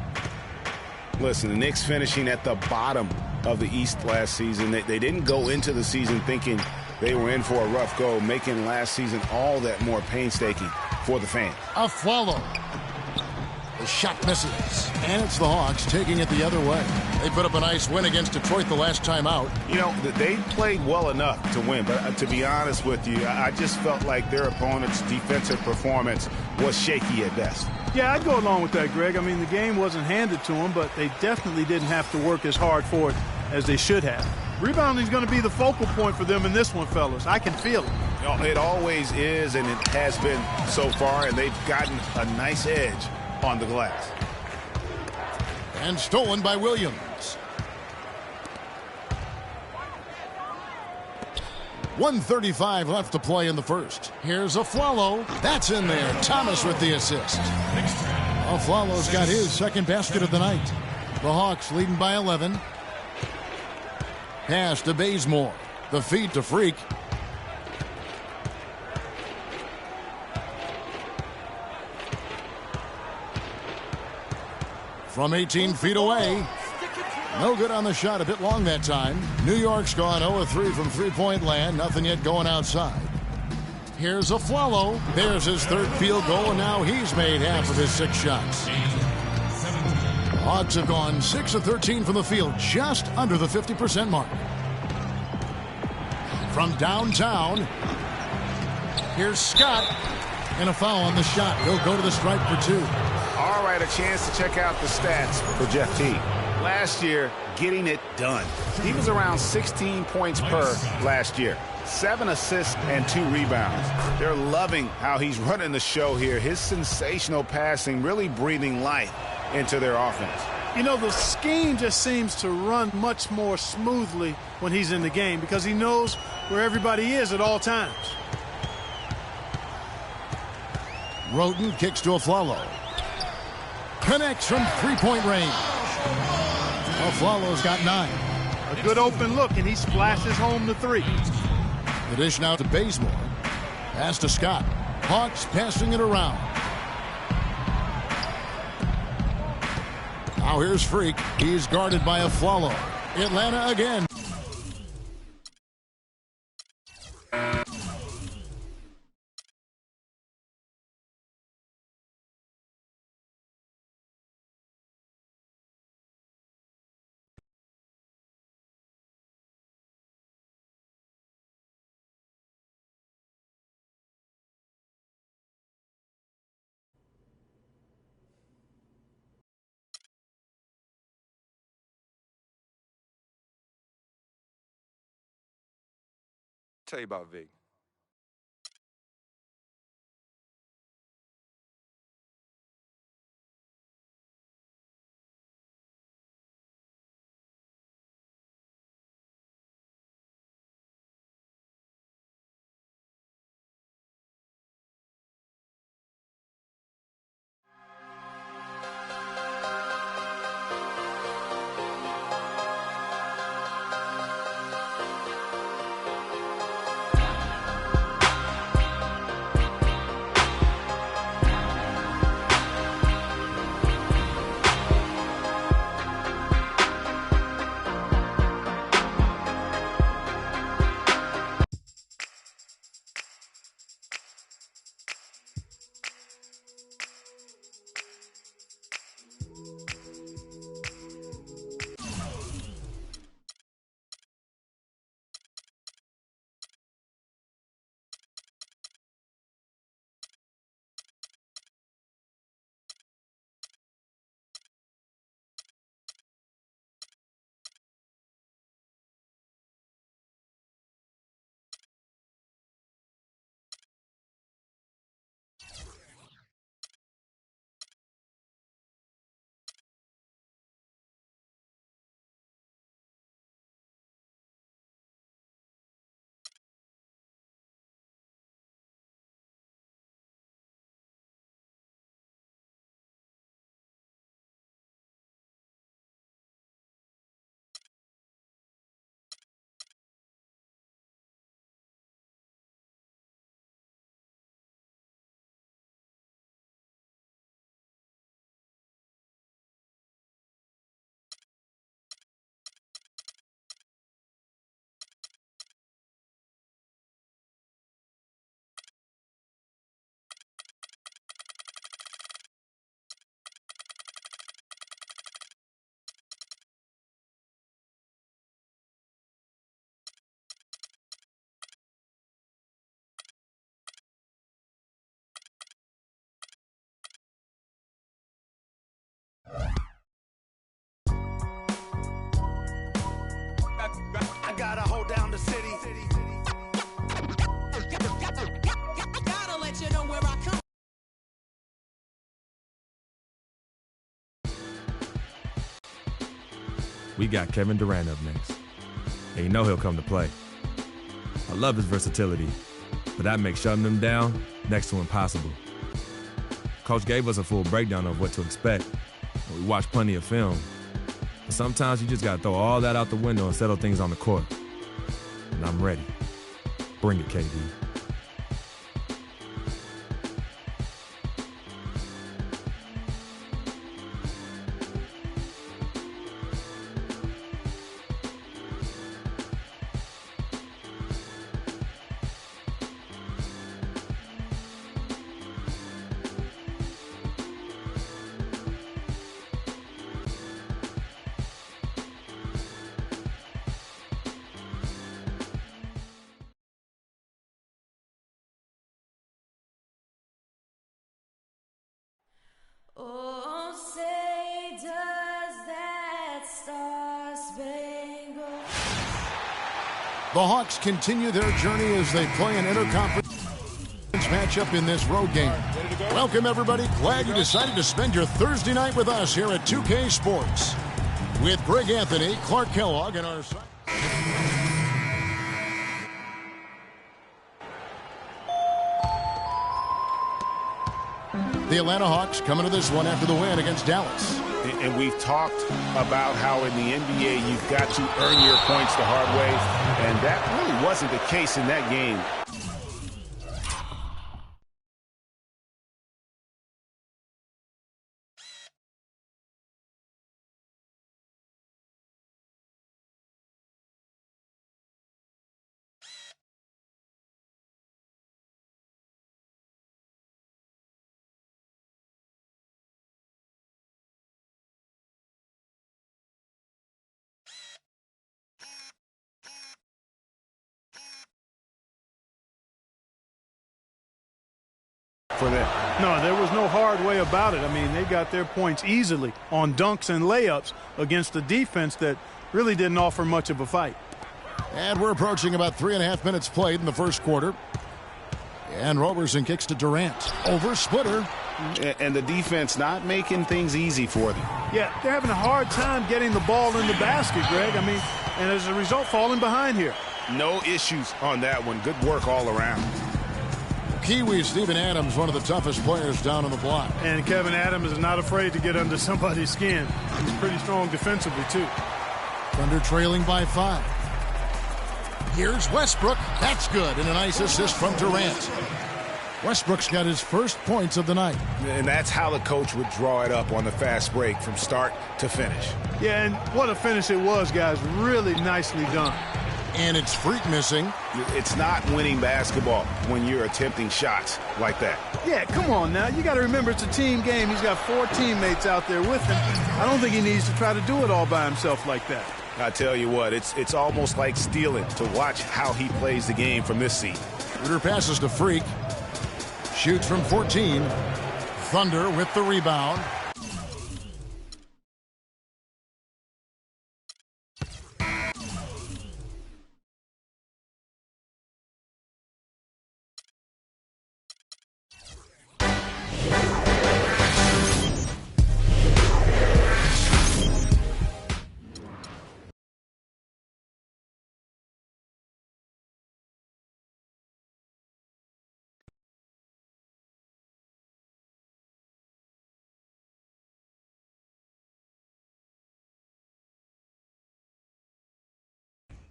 Listen, the Knicks finishing at the bottom of the East last season. They didn't go into the season thinking they were in for a rough go, making last season all that more painstaking for the fan. A follow. The shot misses. And it's the Hawks taking it the other way. They put up a nice win against Detroit the last time out. You know, they played well enough to win, but to be honest with you, I just felt like their opponent's defensive performance was shaky at best. Yeah, I'd go along with that, Greg. I mean, the game wasn't handed to them, but they definitely didn't have to work as hard for it as they should have. Rebounding is going to be the focal point for them in this one, fellas. I can feel it. It always is, and it has been so far, and they've gotten a nice edge on the glass. And stolen by Williams. 1:35 left to play in the first. Here's Aflalo. That's in there. Thomas with the assist. Aflalo's got his second basket of the night. The Hawks leading by 11. Pass to Bazemore. The feed to Freak. From 18 feet away. No good on the shot, a bit long that time. New York's gone 0-3 from three-point land. Nothing yet going outside. Here's Aflalo. There's his third field goal, and now he's made half of his 6 shots. Hawks have gone 6 of 13 from the field, just under the 50% mark. From downtown, here's Scott. And a foul on the shot. He'll go to the stripe for 2. All right, a chance to check out the stats for Jeff T. Last year, getting it done. He was around 16 points per last year. 7 assists and 2 rebounds. They're loving how he's running the show here. His sensational passing really breathing life into their offense. You know, the scheme just seems to run much more smoothly when he's in the game because he knows where everybody is at all times. Roten kicks to Aflalo. Connects from three-point range. Aflalo's got 9. A good open look, and he splashes home the 3. The dish now to Bazemore. Pass to Scott. Hawks passing it around. Now here's Freak. He's guarded by Aflalo. Atlanta again. Tell you about Vic. we got Kevin Durant up next. And you know he'll come to play. I love his versatility, but that makes shutting him down next to impossible. Coach gave us a full breakdown of what to expect. We watched plenty of film. But sometimes you just got to throw all that out the window and settle things on the court. And I'm ready. Bring it, KD. Oh, say does that star-spangled The Hawks continue their journey as they play an interconference matchup in this road game. Welcome, everybody. Glad you decided to spend your Thursday night with us here at 2K Sports. With Greg Anthony, Clark Kellogg, and our... The Atlanta Hawks coming to this one after the win against Dallas. And we've talked about how in the NBA you've got to earn your points the hard way, and that really wasn't the case in that game. For them. No, there was no hard way about it. I mean, they got their points easily on dunks and layups against a defense that really didn't offer much of a fight. And we're approaching about 3.5 minutes played in the first quarter. And Roberson kicks to Durant. Over splitter. And the defense not making things easy for them. Yeah, they're having a hard time getting the ball in the basket, Greg. I mean, and as a result, falling behind here. No issues on that one. Good work all around. Kiwi Steven Adams, one of the toughest players down on the block. And Kevin Adams is not afraid to get under somebody's skin. He's pretty strong defensively, too. Thunder trailing by 5. Here's Westbrook. That's good. And a nice assist from Durant. Westbrook's got his first points of the night. And that's how the coach would draw it up on the fast break from start to finish. Yeah, and what a finish it was, guys. Really nicely done. And it's Freak missing. It's not winning basketball when you're attempting shots like that. Yeah, come on now. You got to remember it's a team game. He's got 4 teammates out there with him. I don't think he needs to try to do it all by himself like that. I tell you what, it's almost like stealing to watch how he plays the game from this seat. Shooter passes to Freak. Shoots from 14. Thunder with the rebound.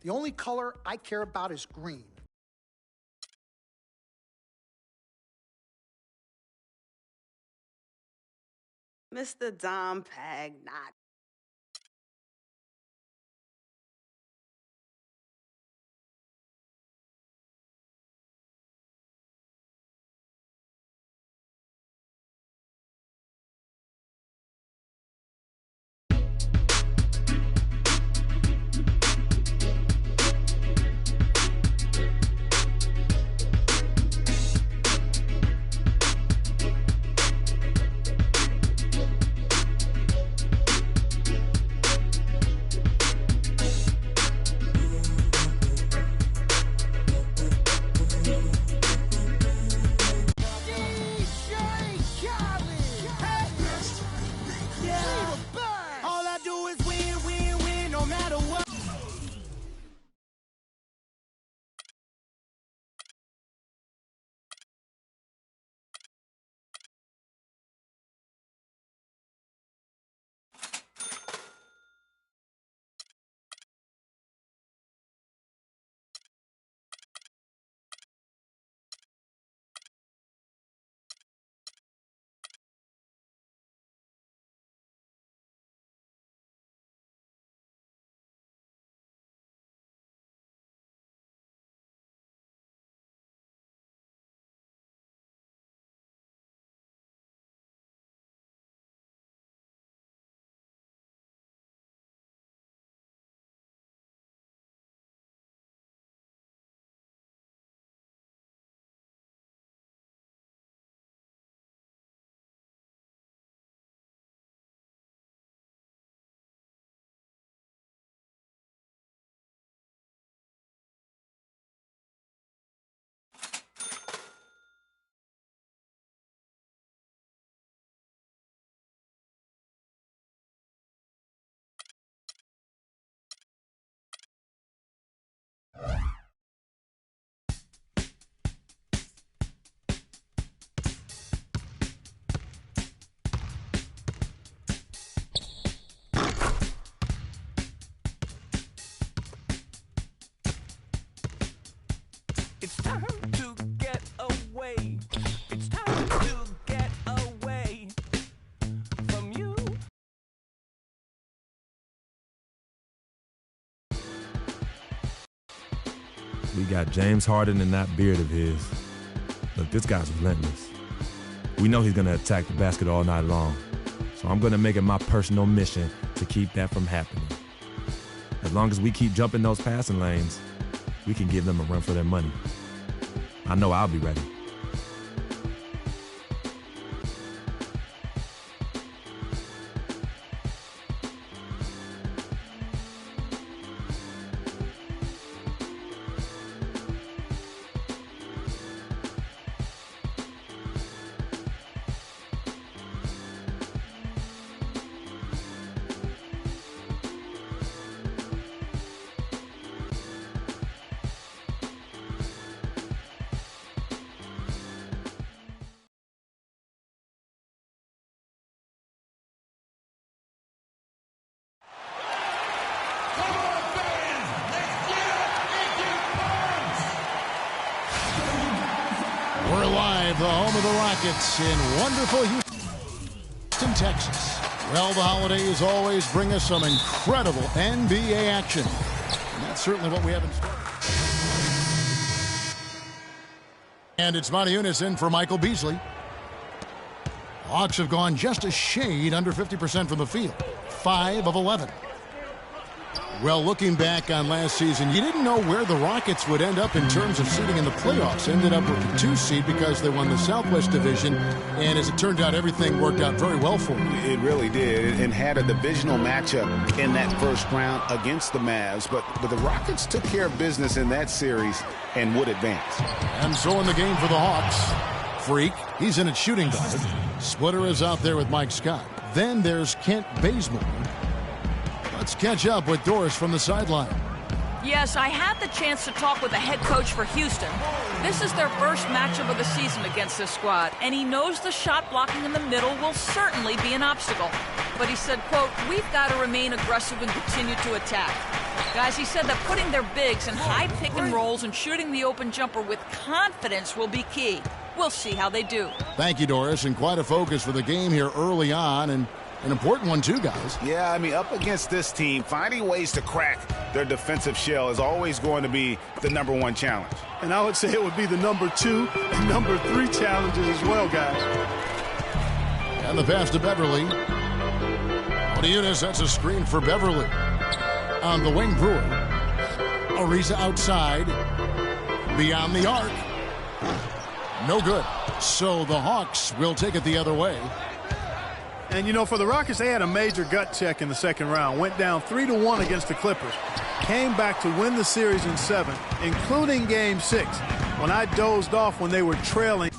The only color I care about is green. Mr. Dom Pagnot. time to get away. It's time to get away from you. We got James Harden and that beard of his. Look, this guy's relentless. We know he's going to attack the basket all night long. So I'm going to make it my personal mission to keep that from happening. As long as we keep jumping those passing lanes, we can give them a run for their money. I know I'll be ready. We're live, the home of the Rockets in wonderful Houston, Texas. Well, the holidays always bring us some incredible NBA action. And that's certainly what we have in store. And it's Monty Eunice in for Michael Beasley. Hawks have gone just a shade under 50% from the field. 5 of 11. Well, looking back on last season, you didn't know where the Rockets would end up in terms of seeding in the playoffs. Ended up with the 2 seed because they won the Southwest Division. And as it turned out, everything worked out very well for them. It really did, and had a divisional matchup in that first round against the Mavs. But the Rockets took care of business in that series and would advance. And so in the game for the Hawks, Freak, he's in at shooting guard. Splitter is out there with Mike Scott. Then there's Kent Bazemore. Let's catch up with Doris from the sideline. Yes, I had the chance to talk with the head coach for Houston. This is their first matchup of the season against this squad, and he knows the shot blocking in the middle will certainly be an obstacle. But he said, quote, "We've got to remain aggressive and continue to attack." Guys, he said that putting their bigs in high pick and rolls and shooting the open jumper with confidence will be key. We'll see how they do. Thank you, Doris, and quite a focus for the game here early on, and an important one too, guys. Yeah, I mean, up against this team, finding ways to crack their defensive shell is always going to be the #1 challenge. And I would say it would be the #2 and #3 challenges as well, guys. And the pass to Beverly. Eunice, that's a screen for Beverly. On the wing, Brewer. Ariza outside. Beyond the arc. No good. So the Hawks will take it the other way. And, you know, for the Rockets, they had a major gut check in the second round. Went down 3-1 against the Clippers. Came back to win the series in 7, including Game 6, when I dozed off when they were trailing.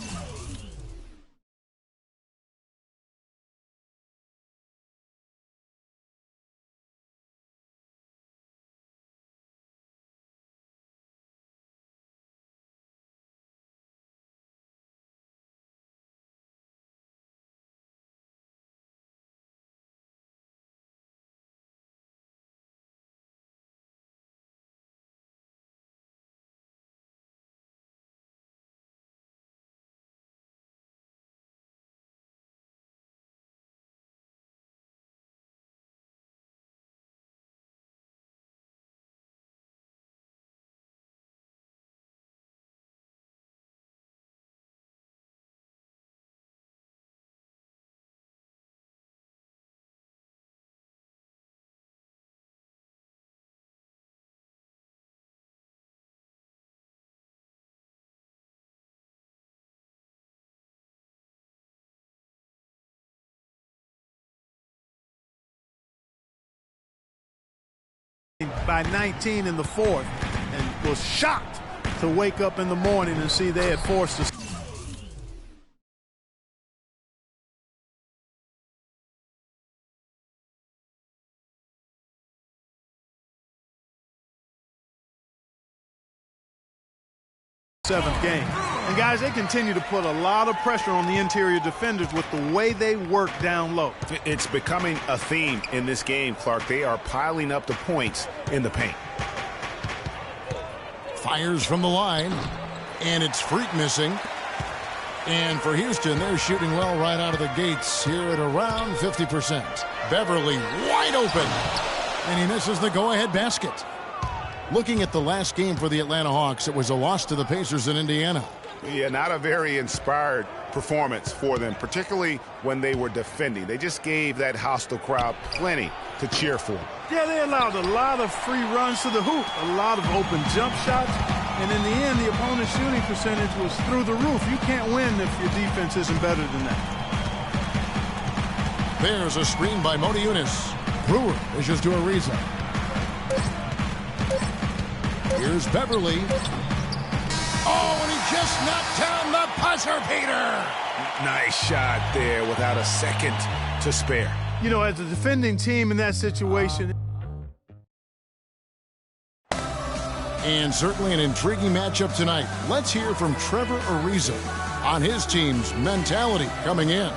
By 19 in the 4th, and was shocked to wake up in the morning and see they had forced us. Seventh game. And guys, they continue to put a lot of pressure on the interior defenders with the way they work down low. It's becoming a theme in this game, Clark. They are piling up the points in the paint. Fires from the line. And it's Freak missing. And for Houston, they're shooting well right out of the gates here at around 50%. Beverly wide open. And he misses the go-ahead basket. Looking at the last game for the Atlanta Hawks, it was a loss to the Pacers in Indiana. Yeah, not a very inspired performance for them, particularly when they were defending. They just gave that hostile crowd plenty to cheer for. Yeah, they allowed a lot of free runs to the hoop, a lot of open jump shots, and in the end, the opponent's shooting percentage was through the roof. You can't win if your defense isn't better than that. There's a screen by Modi Yunus. Brewer dishes to Ariza. Here's Beverly. Oh, and he just knocked down the buzzer beater. Nice shot there without a second to spare. You know, as a defending team in that situation. And certainly an intriguing matchup tonight. Let's hear from Trevor Ariza on his team's mentality coming in.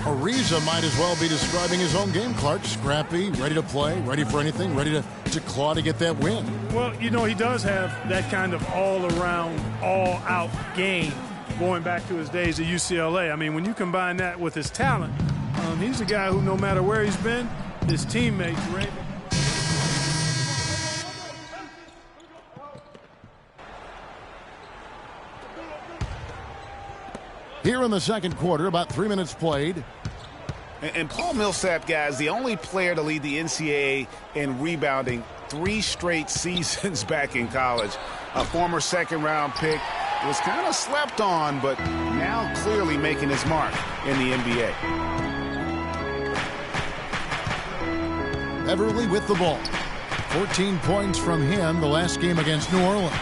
Ariza might as well be describing his own game, Clark. Scrappy, ready to play, ready for anything, ready to claw to get that win. Well, you know, he does have that kind of all-around, all-out game going back to his days at UCLA. I mean, when you combine that with his talent, he's a guy who, no matter where he's been, his teammates were able. Here in the second quarter, about 3 minutes played. And Paul Millsap, guys, the only player to lead the NCAA in rebounding 3 straight seasons back in college. A former second-round pick, was kind of slept on, but now clearly making his mark in the NBA. Beverly with the ball. 14 points from him the last game against New Orleans.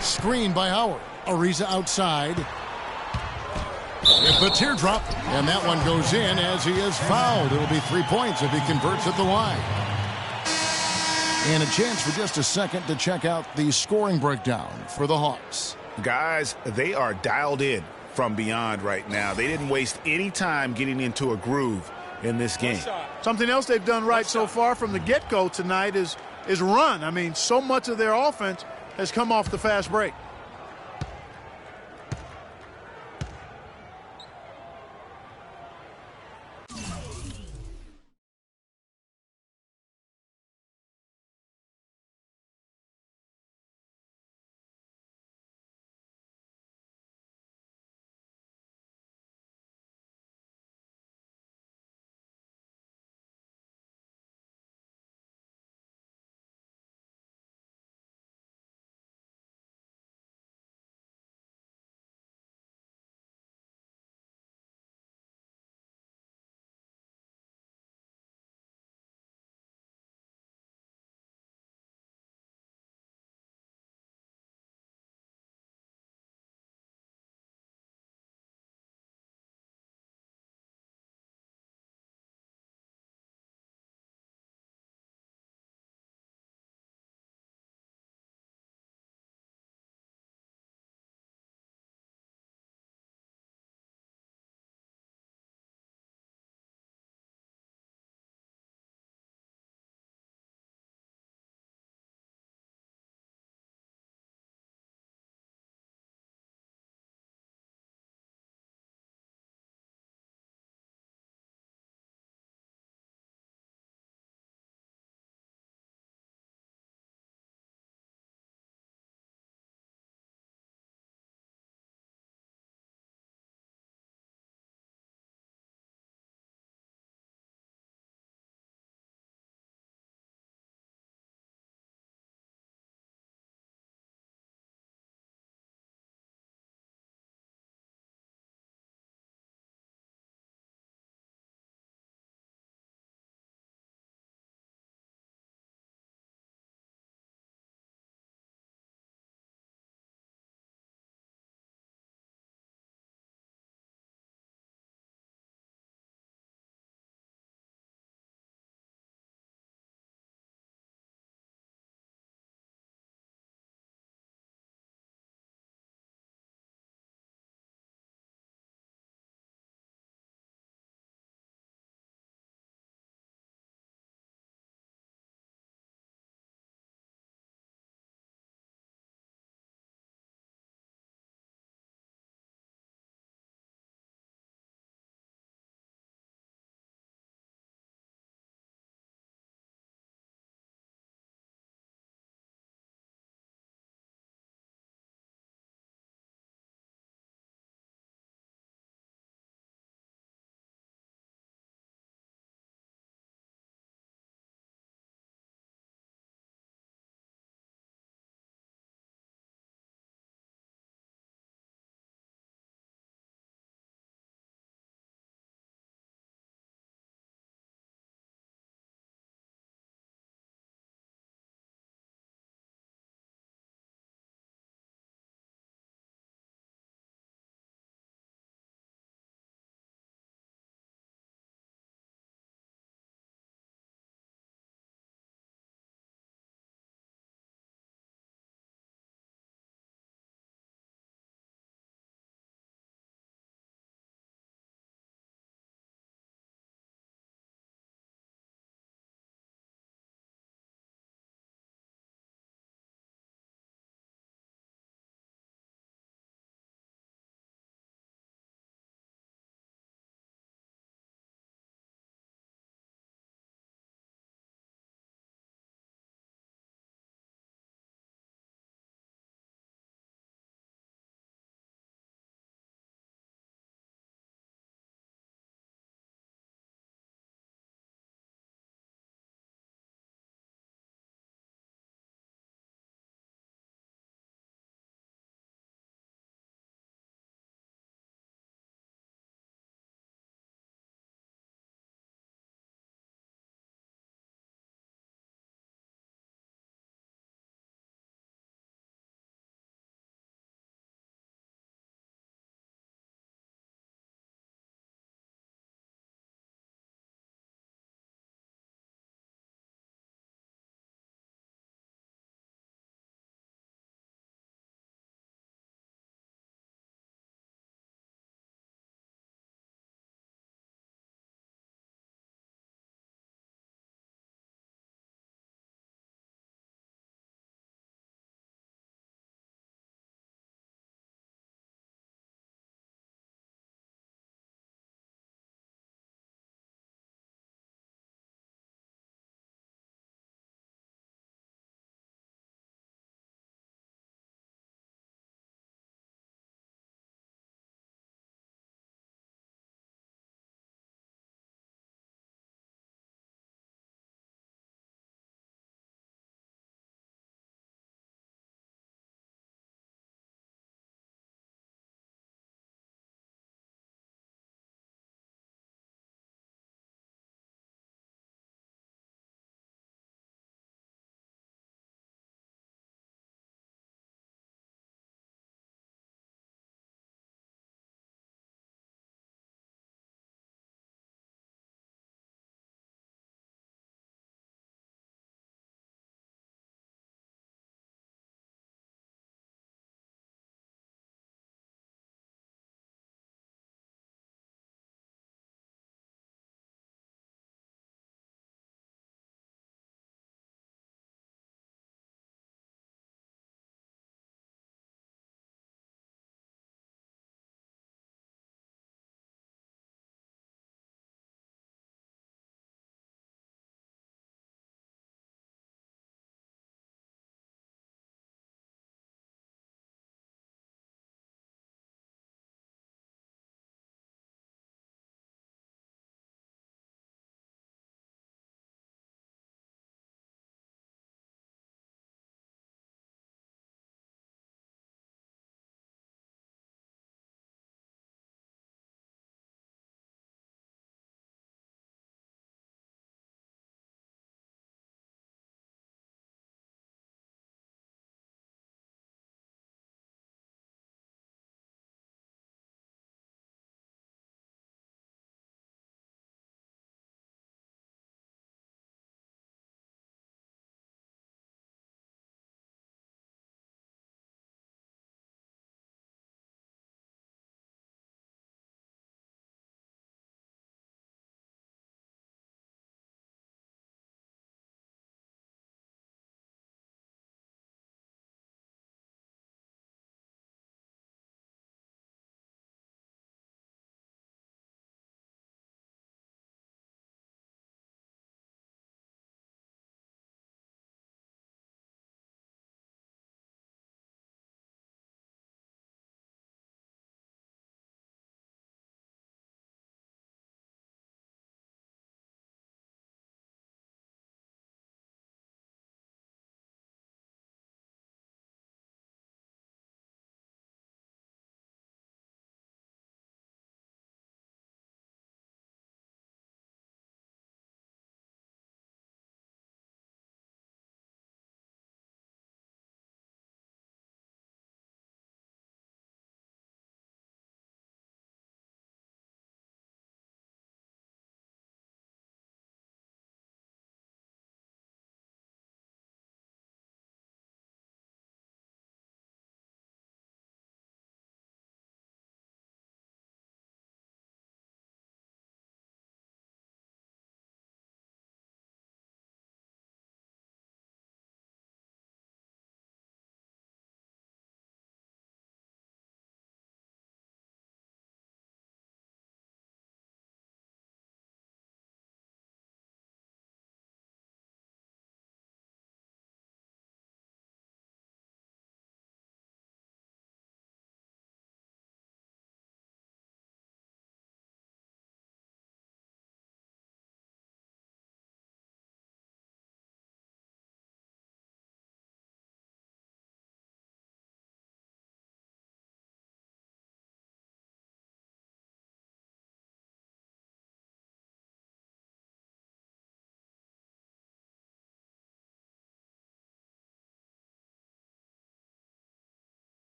Screen by Howard. Ariza outside. With the teardrop, and that one goes in as he is fouled. It'll be 3 points if he converts at the line. And a chance for just a second to check out the scoring breakdown for the Hawks. Guys, they are dialed in from beyond right now. They didn't waste any time getting into a groove in this game. Something else they've done right so far from the get-go tonight is run. I mean, so much of their offense has come off the fast break.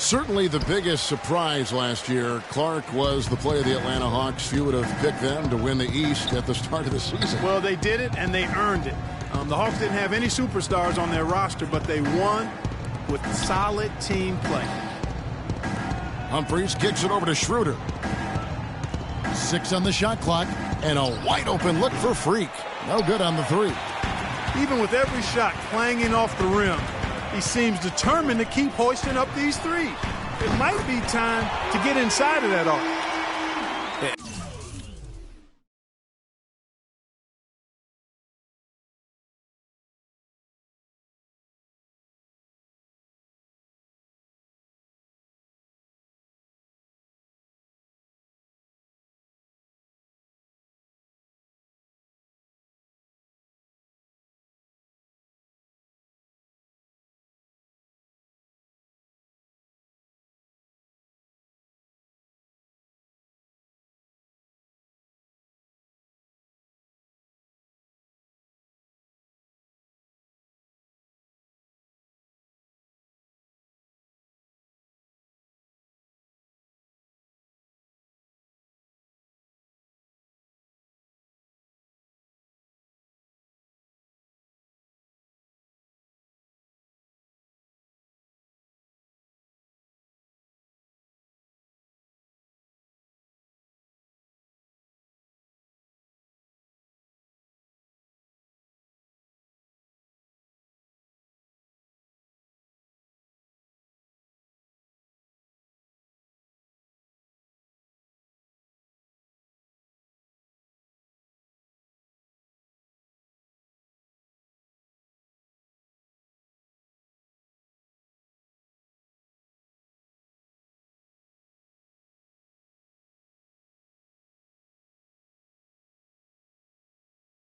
Certainly the biggest surprise last year, Clark, was the play of the Atlanta Hawks. Few would have picked them to win the East at the start of the season. Well, they did it, and they earned it. The Hawks didn't have any superstars on their roster, but they won with solid team play. Humphries kicks it over to Schroeder. 6 on the shot clock, and a wide-open look for Freak. No good on the 3. Even with every shot clanging off the rim, he seems determined to keep hoisting up these threes. It might be time to get inside of that arc.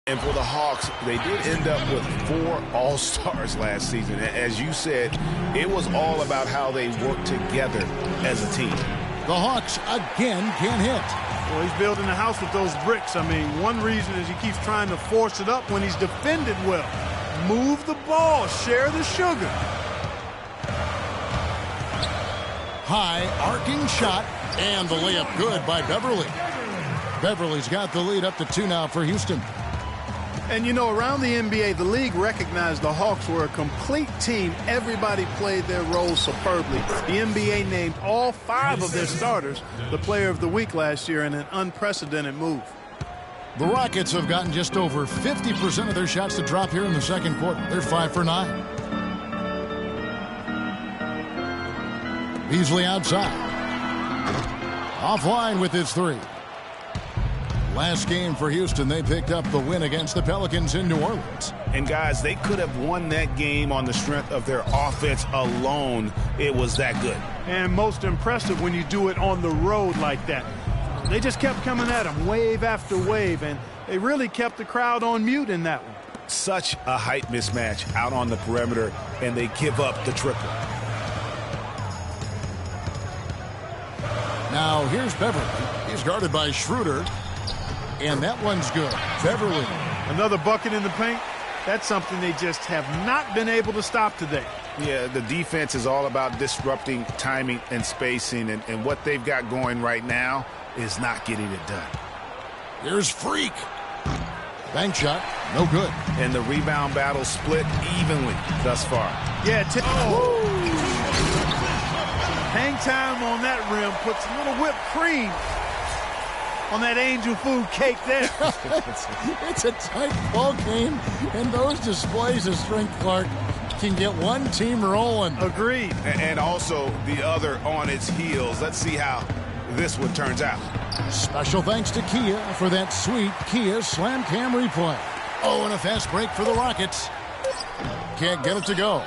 And for the Hawks, they did end up with 4 All-Stars last season. As you said, it was all about how they worked together as a team. The Hawks again can't hit. Well, he's building a house with those bricks. I mean, one reason is he keeps trying to force it up when he's defended well. Move the ball, share the sugar. High arcing shot, and the layup good by Beverly. Beverly's got the lead up to 2 now for Houston. And, you know, around the NBA, the league recognized the Hawks were a complete team. Everybody played their role superbly. The NBA named all 5 of their starters the player of the week last year in an unprecedented move. The Rockets have gotten just over 50% of their shots to drop here in the second quarter. They're 5 for 9. Beasley outside. Offline with his 3. Last game for Houston, they picked up the win against the Pelicans in New Orleans. And guys, they could have won that game on the strength of their offense alone. It was that good. And most impressive when you do it on the road like that. They just kept coming at them wave after wave, and they really kept the crowd on mute in that one. Such a height mismatch out on the perimeter, and they give up the triple. Now here's Beverly. He's guarded by Schroeder. And that one's good. Beverly. Another bucket in the paint. That's something they just have not been able to stop today. Yeah, the defense is all about disrupting timing and spacing, and what they've got going right now is not getting it done. Here's Freak. Bank shot, no good. And the rebound battle split evenly thus far. Yeah, hang time on that rim puts a little whipped cream on that angel food cake there. It's a tight ball game, and those displays of strength, Clark, can get one team rolling. Agreed. And also the other on its heels. Let's see how this one turns out. Special thanks to Kia for that sweet Kia Slam Cam replay. Oh, and a fast break for the Rockets. Can't get it to go.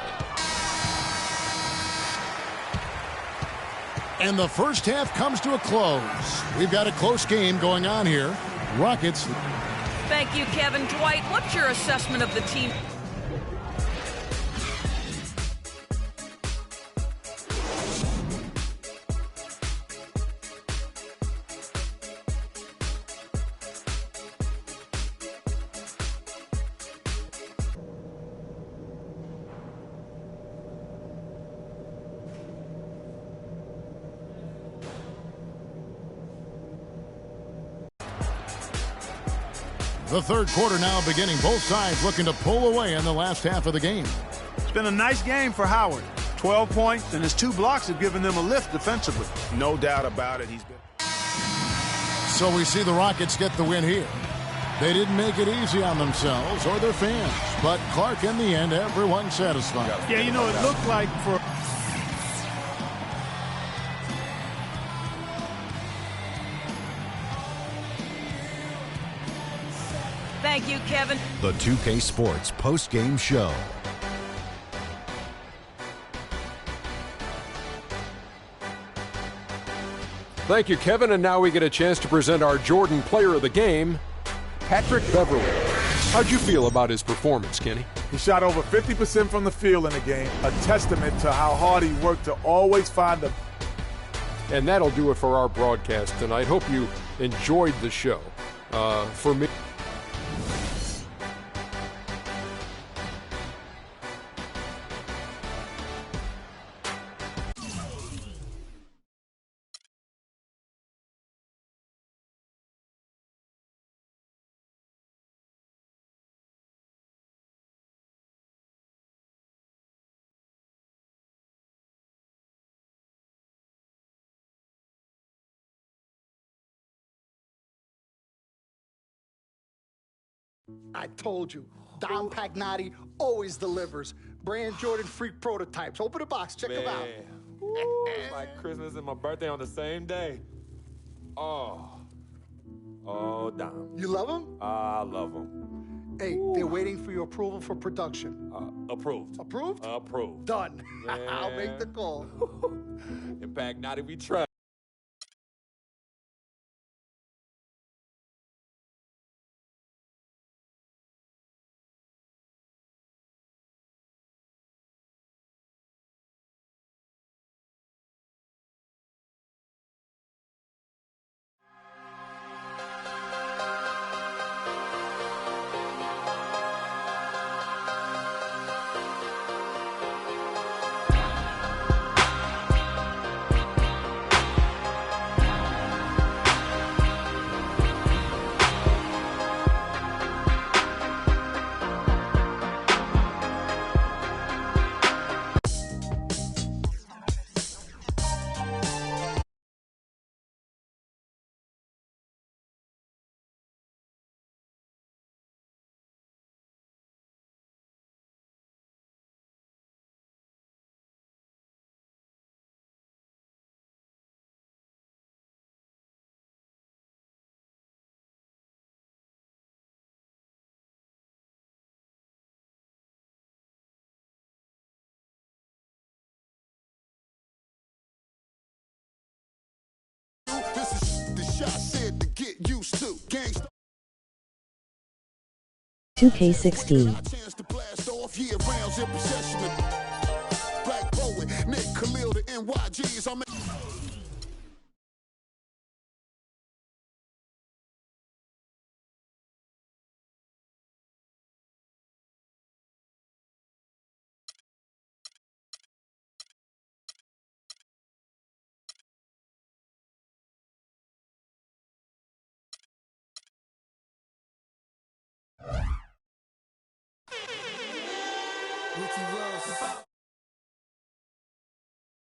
And the first half comes to a close. We've got a close game going on here. Rockets. Thank you, Kevin. Dwight, what's your assessment of the team? The third quarter now beginning. Both sides looking to pull away in the last half of the game. It's been a nice game for Howard. 12 points, and his 2 blocks have given them a lift defensively. No doubt about it. He's been. So we see the Rockets get the win here. They didn't make it easy on themselves or their fans, but Clark, in the end, everyone satisfied. Yeah, you know, it looked like for... Thank you, Kevin. The 2K Sports post-game show. Thank you, Kevin. And now we get a chance to present our Jordan Player of the Game, Patrick Beverly. How'd you feel about his performance, Kenny? He shot over 50% from the field in the game, a testament to how hard he worked to always find the... And that'll do it for our broadcast tonight. Hope you enjoyed the show. For me... I told you, Don Pagnati always delivers. Brand Jordan Freak prototypes. Open the box, check them out. It's like Christmas and my birthday on the same day. Oh, Dom. You love them? I love them. Hey, they're waiting for your approval for production. Approved. Approved? Approved. Done. I'll make the call. In Pagnati, we trust. This is the shot said to get used to. Gangsta. 2K16. Chance to blast off year rounds in possession of Black Poet, Nick Khalil, the NYGs. I'm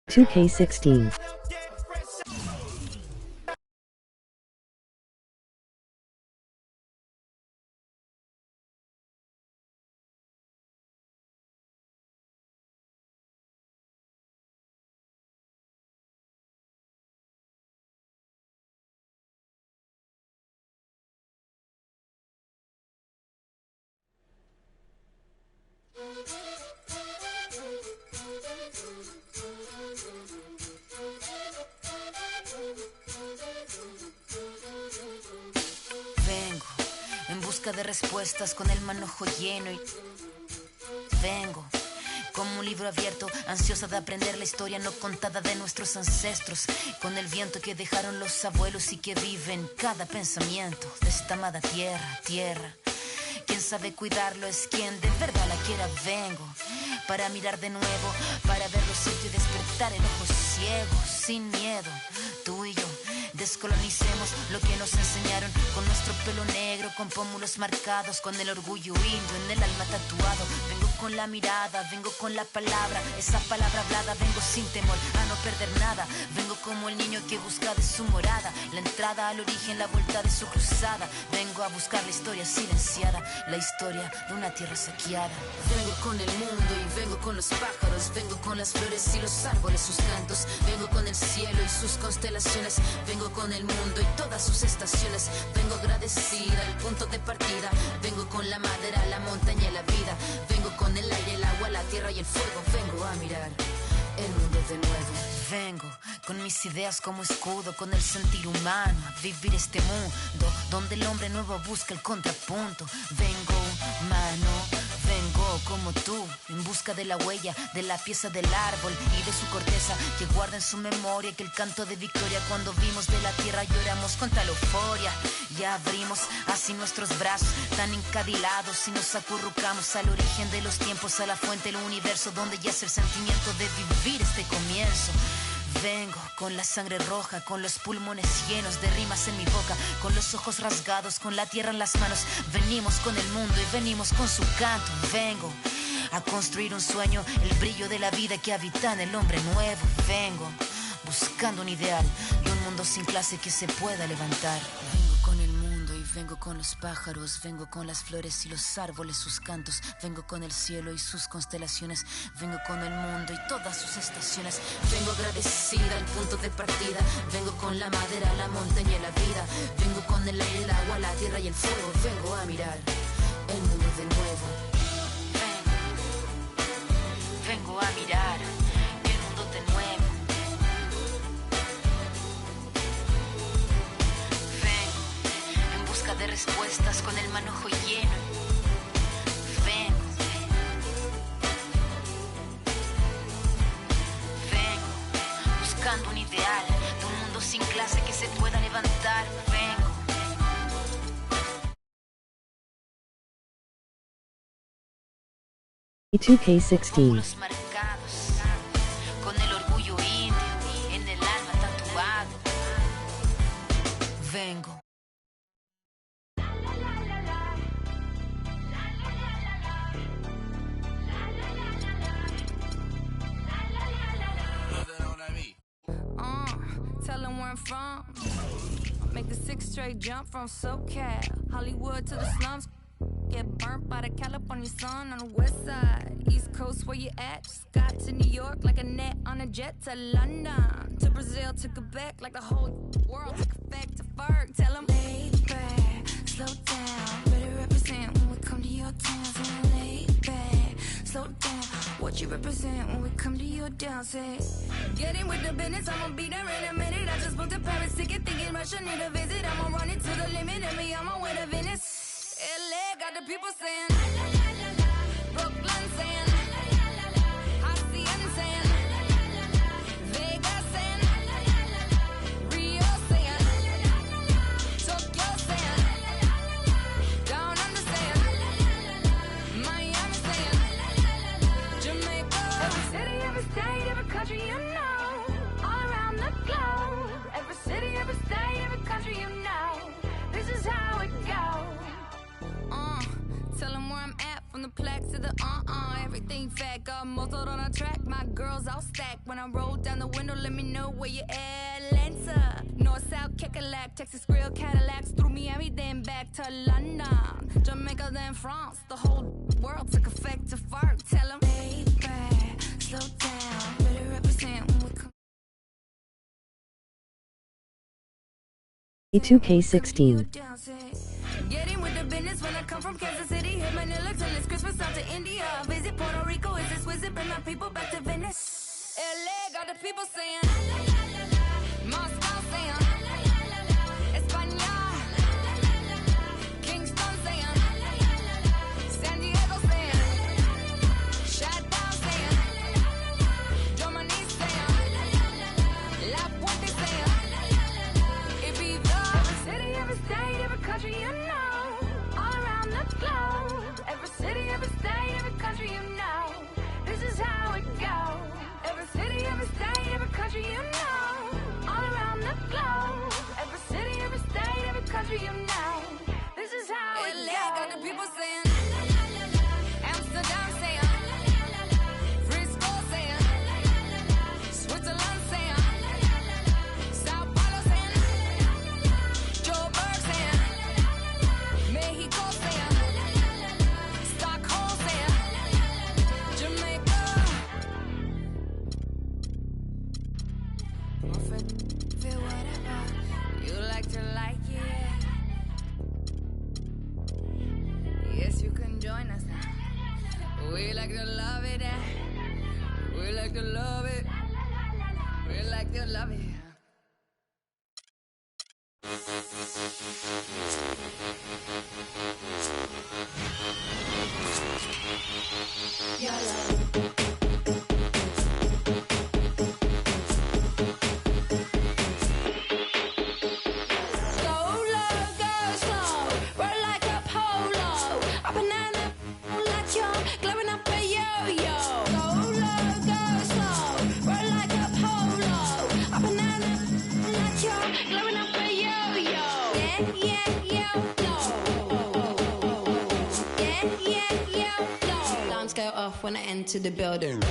$2K16. Vengo en busca de respuestas con el manojo lleno y vengo como un libro abierto, ansiosa de aprender la historia no contada de nuestros ancestros, con el viento que dejaron los abuelos y que vive en cada pensamiento de esta amada tierra. Quien sabe cuidarlo es quien de verdad la quiera. Vengo para mirar de nuevo, para ver lo cierto y despertar el ojo ciego, sin miedo. Tú y yo Descolonicemos lo que nos enseñaron, con nuestro pelo negro, con pómulos marcados, con el orgullo indio en el alma tatuado. Vengo con la mirada, vengo con la palabra, esa palabra hablada. Vengo sin temor a no perder nada. Vengo como el niño que busca de su morada la entrada al origen, la vuelta de su cruzada. Vengo a buscar la historia silenciada, la historia de una tierra saqueada. Vengo con el mundo y vengo con los pájaros. Vengo con las flores y los árboles, sus cantos. Vengo con el cielo y sus constelaciones. Vengo con el mundo y todas sus estaciones. Vengo agradecida, el punto de partida. Vengo con la madera, la montaña y la vida. Vengo con el aire, el agua, la tierra y el fuego. Vengo a mirar el mundo de nuevo. Vengo con mis ideas como escudo, con el sentir humano, a vivir este mundo donde el hombre nuevo busca el contrapunto. Vengo humano, vengo como tú, en busca de la huella, de la pieza del árbol y de su corteza, que guarda en su memoria que el canto de victoria cuando vimos de la tierra lloramos con tal euforia. Y abrimos así nuestros brazos tan encadilados y nos acurrucamos al origen de los tiempos, a la fuente del universo donde yace el sentimiento de vivir este comienzo. Vengo con la sangre roja, con los pulmones llenos de rimas en mi boca, con los ojos rasgados, con la tierra en las manos. Venimos con el mundo y venimos con su canto. Vengo a construir un sueño, el brillo de la vida que habita en el hombre nuevo. Vengo buscando un ideal y un mundo sin clase que se pueda levantar. Vengo con el mundo y vengo con los pájaros. Vengo con las flores y los árboles, sus cantos. Vengo con el cielo y sus constelaciones. Vengo con el mundo y todas sus estaciones. Vengo agradecida, el punto de partida. Vengo con la madera, la montaña y la vida. Vengo con el aire, el agua, la tierra y el fuego. Vengo a mirar el mundo de nuevo. Vengo a mirar el mundo de nuevo. Vengo en busca de respuestas con el manojo lleno. Vengo buscando un ideal de un mundo sin clase que se pueda levantar. Vengo. E2K16. Marcados con el orgullo indio en el alma tatuado. Vengo. Tell them where I'm from. Make the 6 straight jump from SoCal, Hollywood to the slums. Get burnt by the California sun on the west side. East Coast, where you at? Just got to New York like a net on a jet to London. To Brazil, to Quebec, like the whole world took effect to Ferg. Tell them, lay back, slow down. Better represent when we come to your town. So lay back, slow down. What you represent when we come to your town? Say, get in with the business, I'ma be there in a minute. I just booked a Paris ticket, thinking Russia need a visit. I'ma run it to the limit and be on my way to Venice. LA got the people saying, Brooklyn saying, Hacienda saying, Vegas saying, Rio saying, Tokyo saying, Down Under saying, Miami saying, Jamaica. Every city, every state, every country you know, all around the globe. Every city, every state, every country you know, this is how it goes. Tell them where I'm at, from the plaque to the everything fat, got muzzled on a track. My girls all stacked. When I roll down the window, let me know where you at. Atlanta, North, South, Kekalak, Texas Grill, Cadillacs, through Miami, then back to London, Jamaica, then France. The whole world took effect to fart. Tell them, lay back, slow down, better represent when we come. E2K16. Getting with the business when I come from Kansas City, hit Manila till it's Christmas out to India. Visit Puerto Rico, is this wizard? Bring my people back to Venice. LA got the people saying, Moscow saying, España, Kingston saying, San Diego saying, Shadow saying, Germany saying, La Puente saying, Ibiza. Every city, every state, every country you know, all around the globe. Every city, every state, every country you know, this is how it goes. Every city, every state, every country you know. We like to love it. We like to love it. We like to love it. Go off when I enter the building.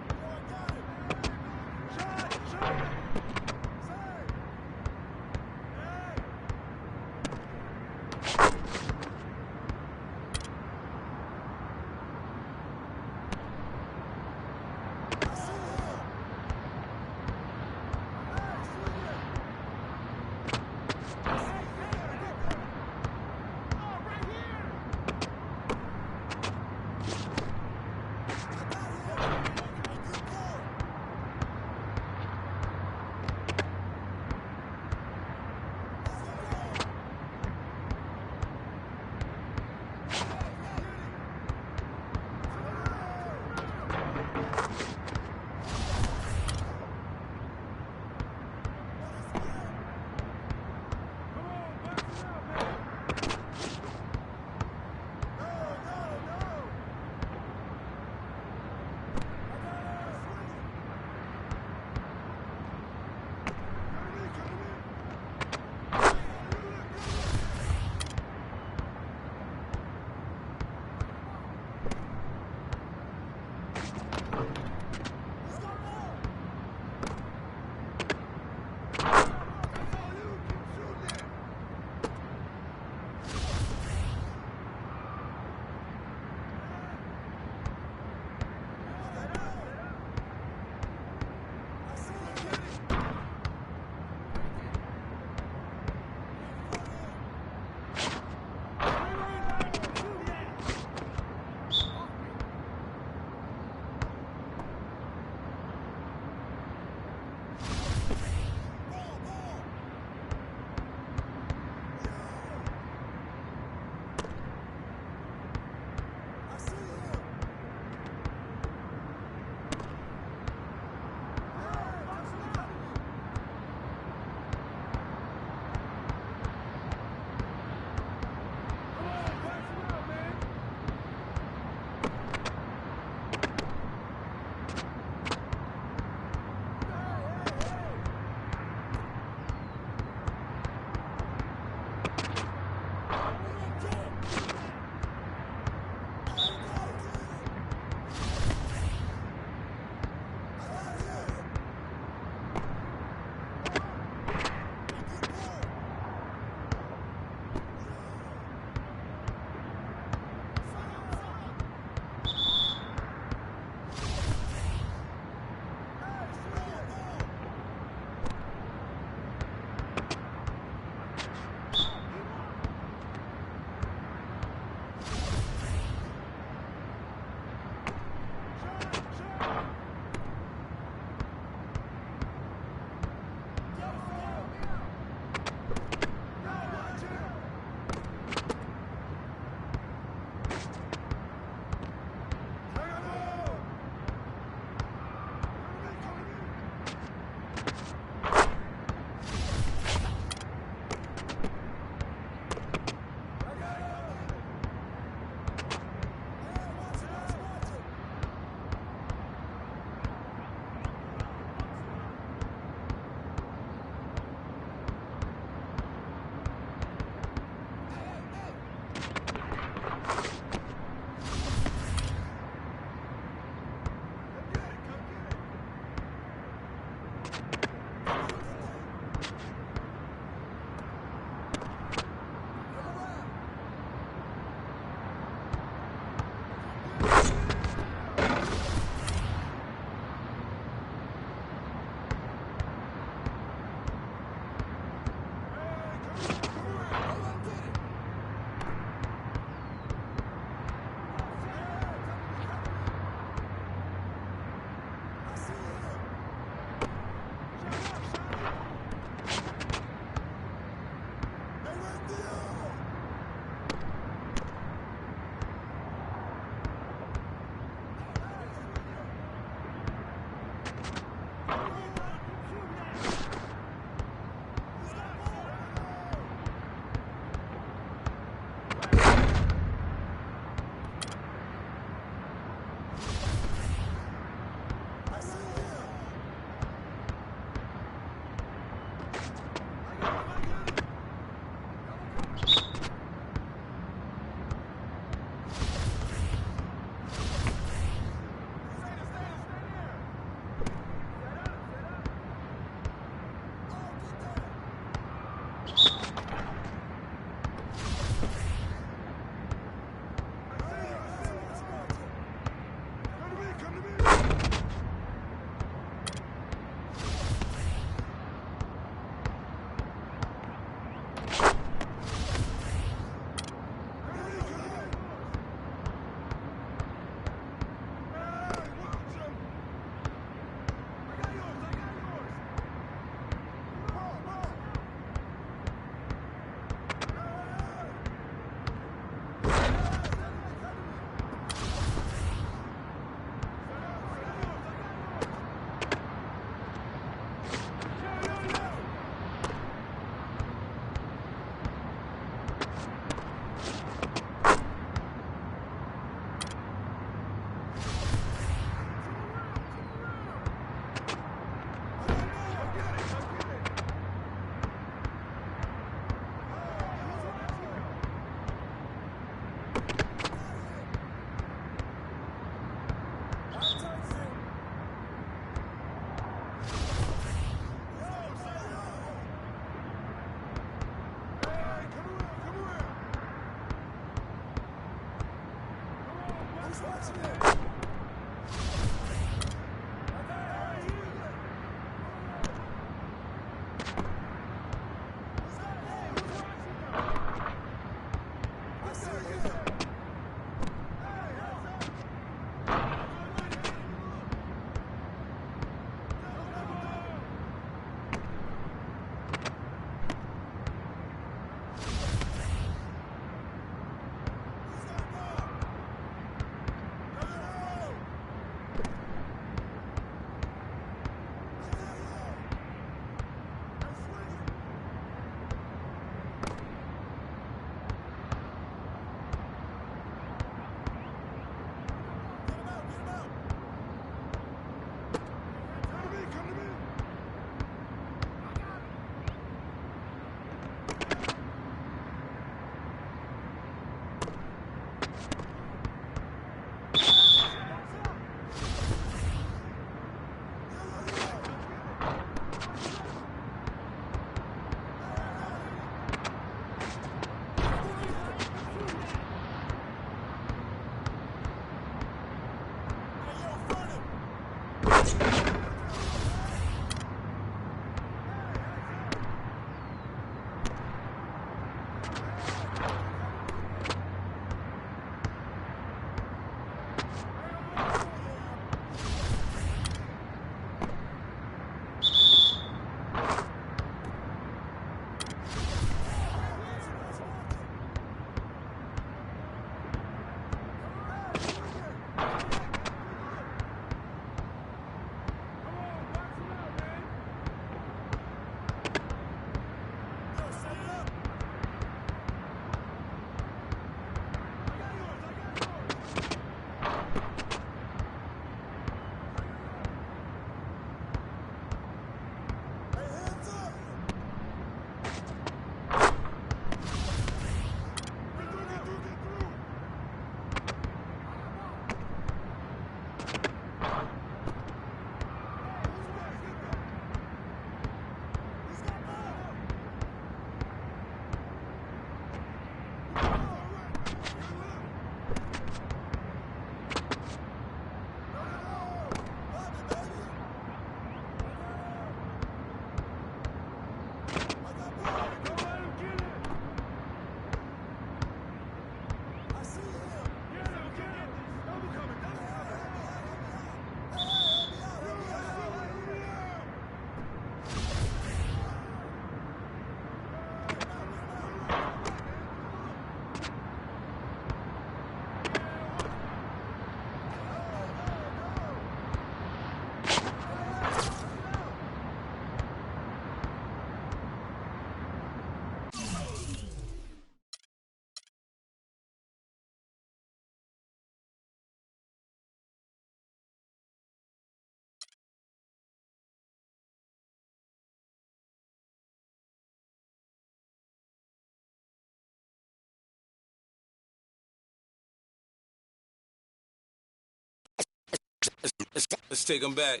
Let's take them back.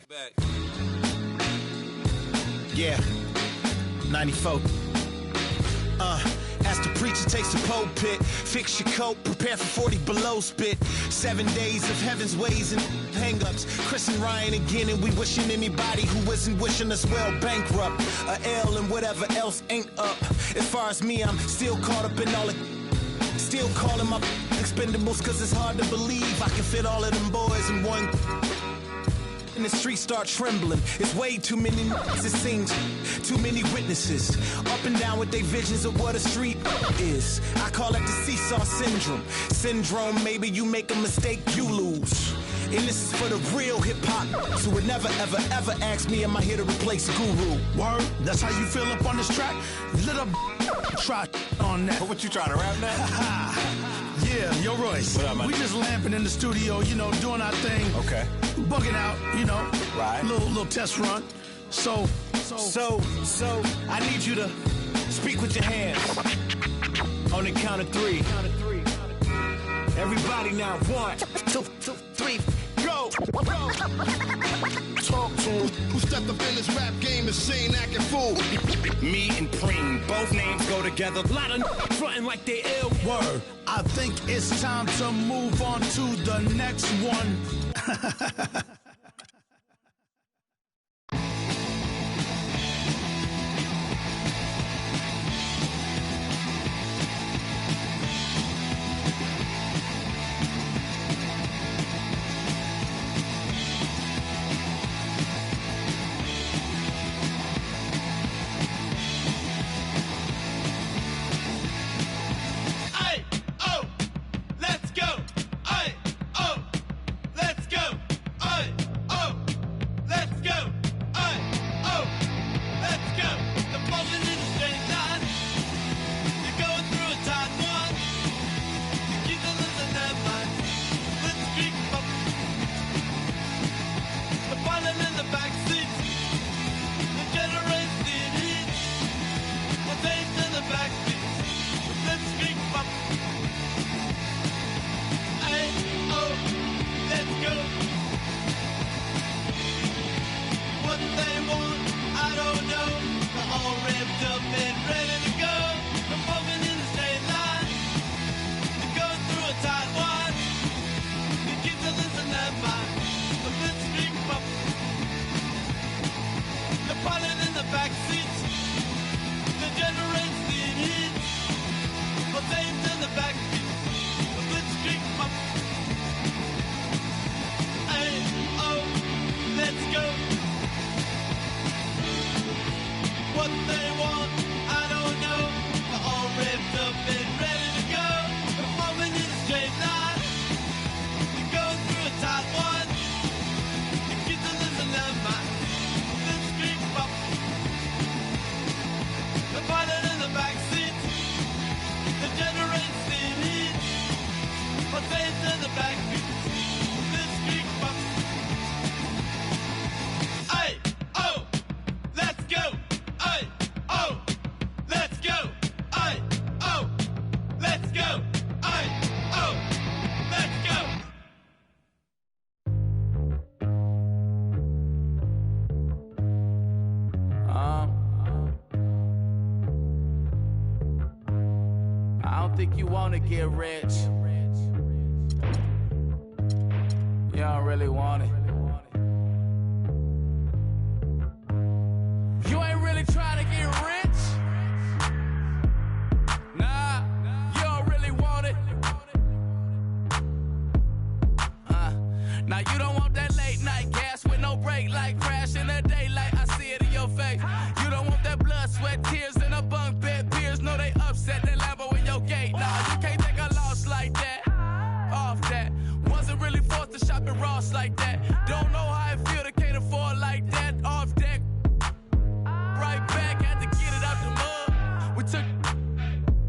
Yeah, 94. As the preacher takes the pulpit, fix your coat, prepare for 40 below spit. 7 days of heaven's ways and hang-ups. Chris and Ryan again, and we wishing anybody who isn't wishing us well bankrupt. A L and whatever else ain't up. As far as me, I'm still caught up in all the... Still calling my expendables, cause it's hard to believe I can fit all of them boys in one... And the streets start trembling. It's way too many it seems. Too many witnesses. Up and down with their visions of what a street is. I call it the seesaw syndrome. Syndrome, maybe you make a mistake, you lose. And this is for the real hip-hop. So would never, ever, ever ask me, am I here to replace Guru? Word? That's how you feel up on this track? Little try on that. What you trying to rap now? Yeah, yo, Royce. What up, man? We just lamping in the studio, you know, doing our thing. Okay. Bugging out, you know. Right. Little test run. So, I need you to speak with your hands. On the count of 3. Everybody now, 1, 2, 3, go. Talk to him. Who stepped up in this rap game is seen acting fool? Me and Preem, both names go together. Lot of frontin' like they ill. Word. I think it's time to move on to the next one. Get rich. You don't really want it. You ain't really trying to get rich. Nah, you don't really want it. Now you don't want that late night gas with no break, like crash in the daylight. I see it in your face. You don't want that blood, sweat, tears in a bunk bed. Peers know they upset. That Lambo in your gate. Nah, you can't take a loss like that. Off that. Wasn't really forced to shop at Ross like that. Don't know how I feel to can't afford like that. Off deck. Right back, had to get it out the mud. We took.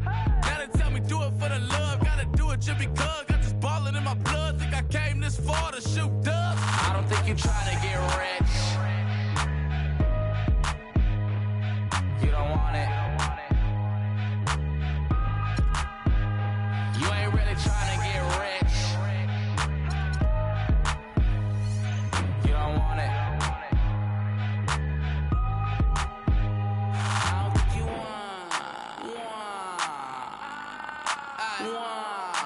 Now they tell me do it for the love. Gotta do it just because. Got this ballin' in my blood. Think I came this far to shoot dubs. I don't think you trying to get rich. You don't want it. You ain't really trying to get rich. You don't want it. I don't think you want.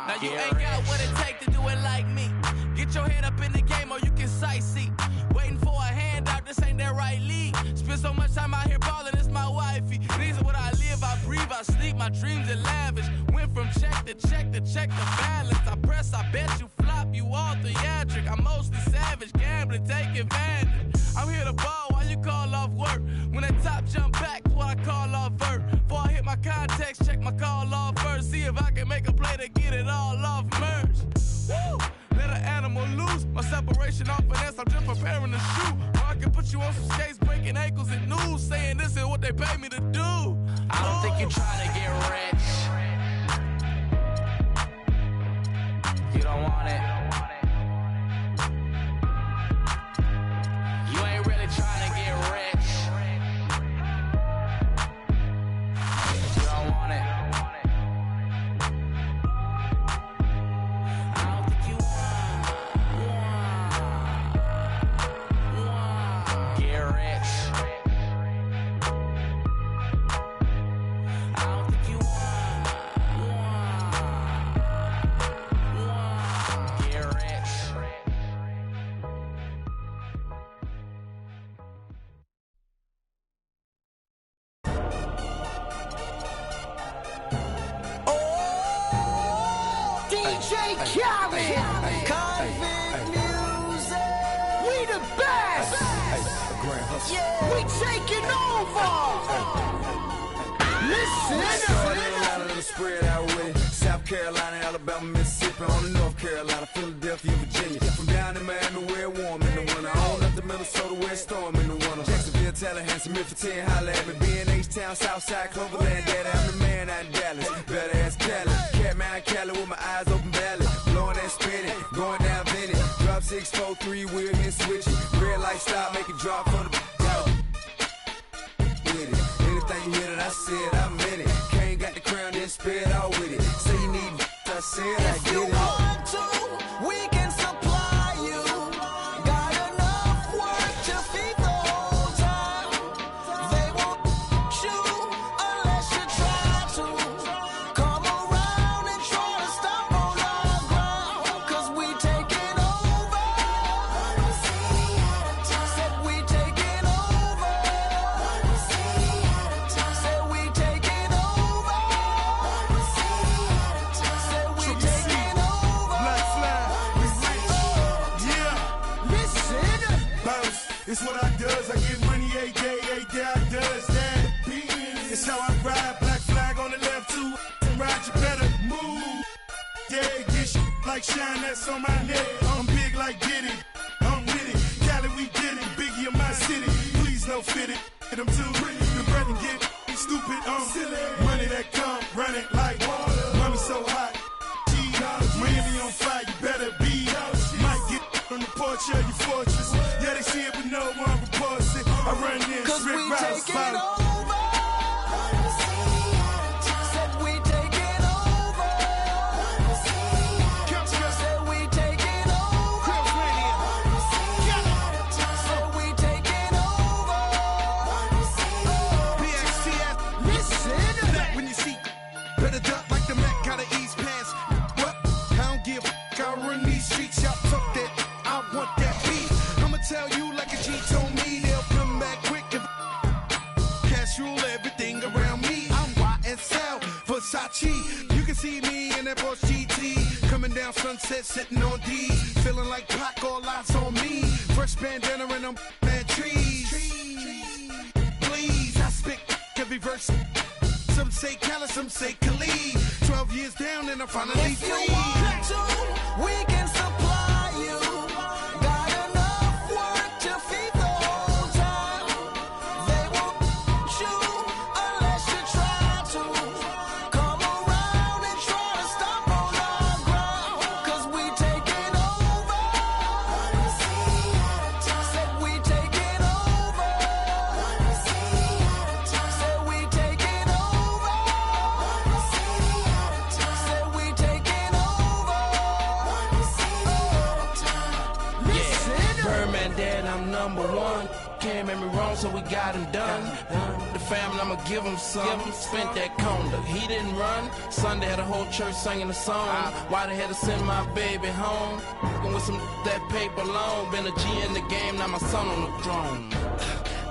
Now you ain't got what it take to do it like me. Get your head up in the game or you can sightsee. Waiting for a handout, this ain't that right league. Spend so much time out here ballin', it's my wifey. These are what I live, I breathe, I sleep, my dreams are lavish. Went from check to check to check the balance. I press, I bet you flop, you all theatric. I'm mostly savage, gambling, take advantage. I'm here to ball while you call off work. When that top jump back, what I call off vert. Before I hit my context, check my call off first. See if I can make a play to get it all off merge. Woo! Let an animal loose. My separation off finesse, I'm just preparing to shoot. Or I can put you on some skates, breaking ankles and news, saying this is what they pay me to do. I don't think you're trying to get rich. You don't want it. You ain't really trying to get rich. You don't want it. I don't think you want. Cali, Convict music. We the best. Yeah. We taking over. Listen. Spread out with it. South Carolina, Alabama, Mississippi, on the North Carolina, Philadelphia, Virginia. From down in Miami, where it warm in the winter. On up to Minnesota, where it's storm in the winter. Jacksonville, Tallahassee, Memphis, 10, holla at me. B&H-Town, Southside, Cloverland, Daddy, I'm the man out in Dallas. Better ass Cali. Catman Cali with my eyes open valley. Blowing that spinning, going down Vinny. Drop 6, 4, 3, wheel, hit switching. Red light stop, make it drop for the go. With it. Anything you hear that I said, I meant it. Can't got the crown, then spit out with it. Say you need I said, I If get you it. want to, we can supply you. Got enough work to feed the whole town. They won't shoot unless you try to. Come around and try to stop on our ground. 'Cause we taking over. Said we taking over. Said we taking over. Said we taking over. Black flag, we rich. Yeah. Listen. Bounce, it's what I does. I get money every day I does that. It's how I ride. Black flag on the left too. And ride, you better move. Yeah, get shit like shine that's on my neck. I'm big like Diddy. I'm with it. Cali, we did it. Biggie in my city. Please no fit it. Hit them too. The bread and get stupid. Money that come, run it like water. Mommy so hot. Miami on fire, you better be. Might get on the porch of your fortress. Yeah, they see it, but no one reports it. I run this, 'Cause Rick we Rouse, taking bottom. over. Said we taking over. Said we taking over. Said we taking over. PXTS, Listen. back when you see. Better duck like the Mac, gotta ease past. What? I don't give a f***, I run these streets, y'all talk that. I want that beat. I'ma tell you like a G told me, they'll come back quick if cash rule everything around me. I'm YSL, Versace. You can see me in that Porsche GT. Coming down Sunset, sitting on D. Feeling like Pac, all eyes on me. Fresh bandana and I'm mad trees. Please, I spit every verse. Some say Cali, some say Khalid. 12 years down and I'm finally If you free. want to, we can supply you. Got enough work to feed the whole town. They won't shoot unless you try to. Come around and try to stop on our ground. 'Cause we taking over. Said we taking over. Said we taking over. Said we taking over. Listen. Birdman dead, I'm number one. Can't make me wrong, so we got him done. The family, I'ma give him some. Spent that conda. He didn't run. Sunday had a whole church singing a song. Why they had to send my baby home? With some that paper long. Been a G in the game, now my son on the throne.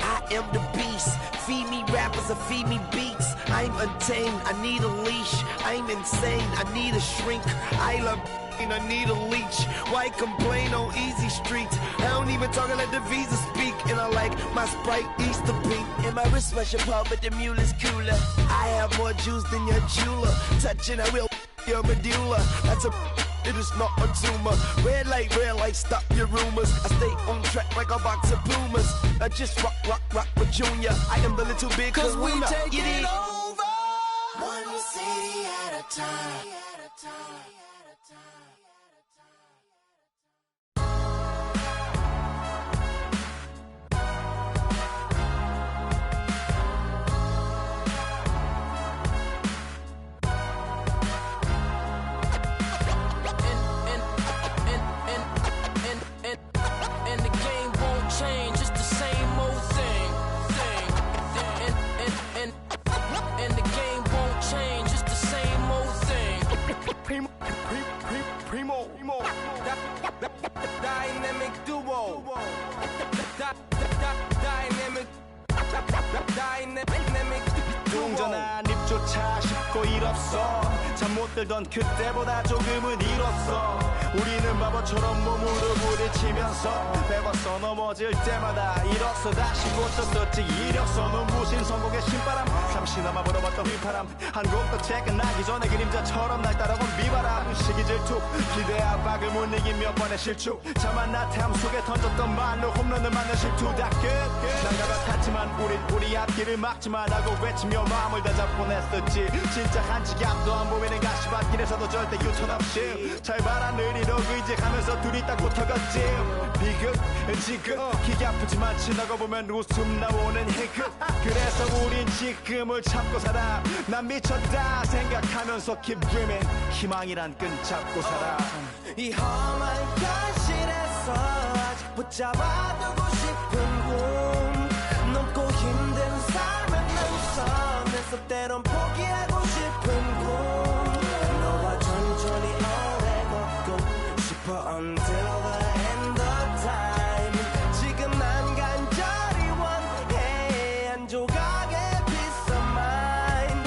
I am the beast. Feed me rappers or feed me beats. I'm untamed. I need a leash. I'm insane. I need a shrink. I love and I need a leech. Why complain on easy streets? I don't even talk, I let the visa speak. And I like my Sprite Easter pink. And my wrist rush apart, but the mule is cooler. I have more juice than your jeweler. Touching, I will your medulla. That's a it is not a tumor. Red light, stop your rumors. I stay on track like a box of Pumas. I just rock with Junior. I am the little big 'Cause we kahuna. taking You dig? over. One city at a time. And the game won't change, it's the same old thing. And the game won't change, it's the same old thing. Primo. Dynamic duo. Dynamic duo. 운전한 입조리 차 싣고 일 없어 잠 못 들던 그때보다 조금은 일었어 우리는 바보처럼 몸으로 부딪히면서 배웠어 넘어질 때마다 일었어 다시 고쳤었지 이력서는 무신 성공의 신바람 잠시나마 불어봤던 휘파람 한 곡도 체크 나기 전에 그림자처럼 날 따라온 비바람 시기 질투 기대 압박을 못 이긴 몇 번의 실축 자만 나태함 속에 던졌던 말로 홈런을 맞는 실투 다 끝 난가 같았지만 우리 앞길을 막지만 하고 외치며 마음을 다잡곤 했었지 진짜 한치 앞도 안 보이는 가시밭길에서도 절대 유턴 없이 잘 봐라 느리도록 의지하면서 둘이 딱 붙어갔지 비극 지극 기가 아프지만 지나고 보면 웃음 나오는 희극 그래서 우린 지금을 참고 살아 난 미쳤다 생각하면서 keep dreaming 희망이란 끈 잡고 살아 이 험한 현실에서 아직 붙잡아두고 싶은 꿈 넘고 힘든 삶의 능선에서 때론 포기하고 싶은 꿈 너와 천천히 오래 걷고 싶어 until the end of time 지금 난 간절히 원해 한 조각의 peace of mind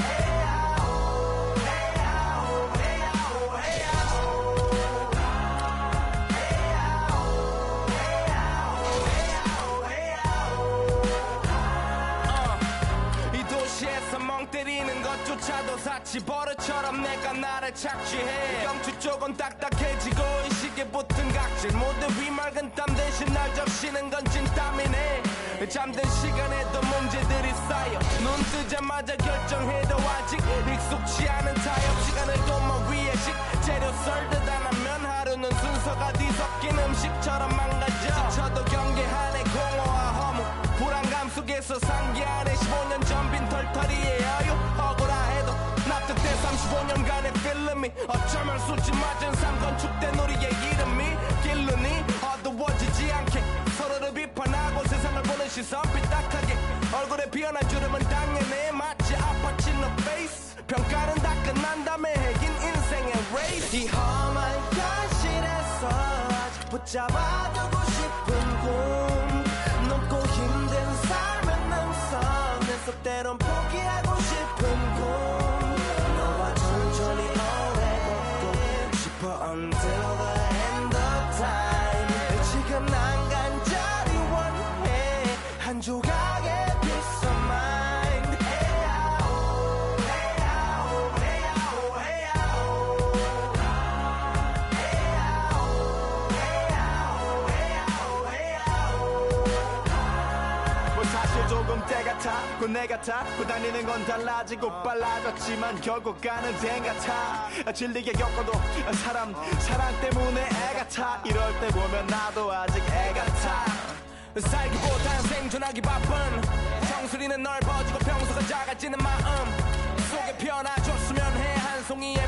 이 도시에서 멍 때리는 것조차도 사치 버릇처럼 내가 나를 착취해 경추 쪽은 딱딱해지고 의식에 붙은 각질 모두 위맑은 땀 대신 날 적시는 건 진땀이네 잠든 시간에도 문제들이 쌓여 눈 뜨자마자 결정해도 아직 익숙치 않은 타협 시간을 도모 위에 식재료 썰듯 안 하면 하루는 순서가 뒤섞인 음식처럼 망가져 지쳐도 경계하네 공허와 허무 불안감 속에서 상기하네 15년 전 빈 털터리의 여유 억울해도 납득돼 35년간의 필름이 어쩌면 수치 맞은 삶 건축된 우리의 이름이 길르니 어두워지지 않게 서로를 비판하고 세상을 보는 시선 삐딱하게 얼굴에 피어난 주름은 당연해 마치 아파친 너 페이스 평가는 다 끝난 다음에 핵인 인생의 레이스 이 험한 현실에서 아직 붙잡아두고 싶은 꿈 넘고 힘든 삶의 능선에서 때론 포기하고 싶은 꿈 너와 천천히 오래 걷고 싶어 until the end of time 지금 난 간절히 원해 한 조각의 peace of mind 뭐 사실 조금 때 같아 곧 내 같아 곧 다니는 건 달라지고 빨라졌지만 결국 가는 데 같아 질리게 겪어도 사랑 때문에 애 같아 이럴 때 보면 나도 아직 애 같아 살기보단 생존하기 바쁜 정수리는 넓어지고 평소가 작아지는 마음 속에 피어나줬으면 해 한 송이의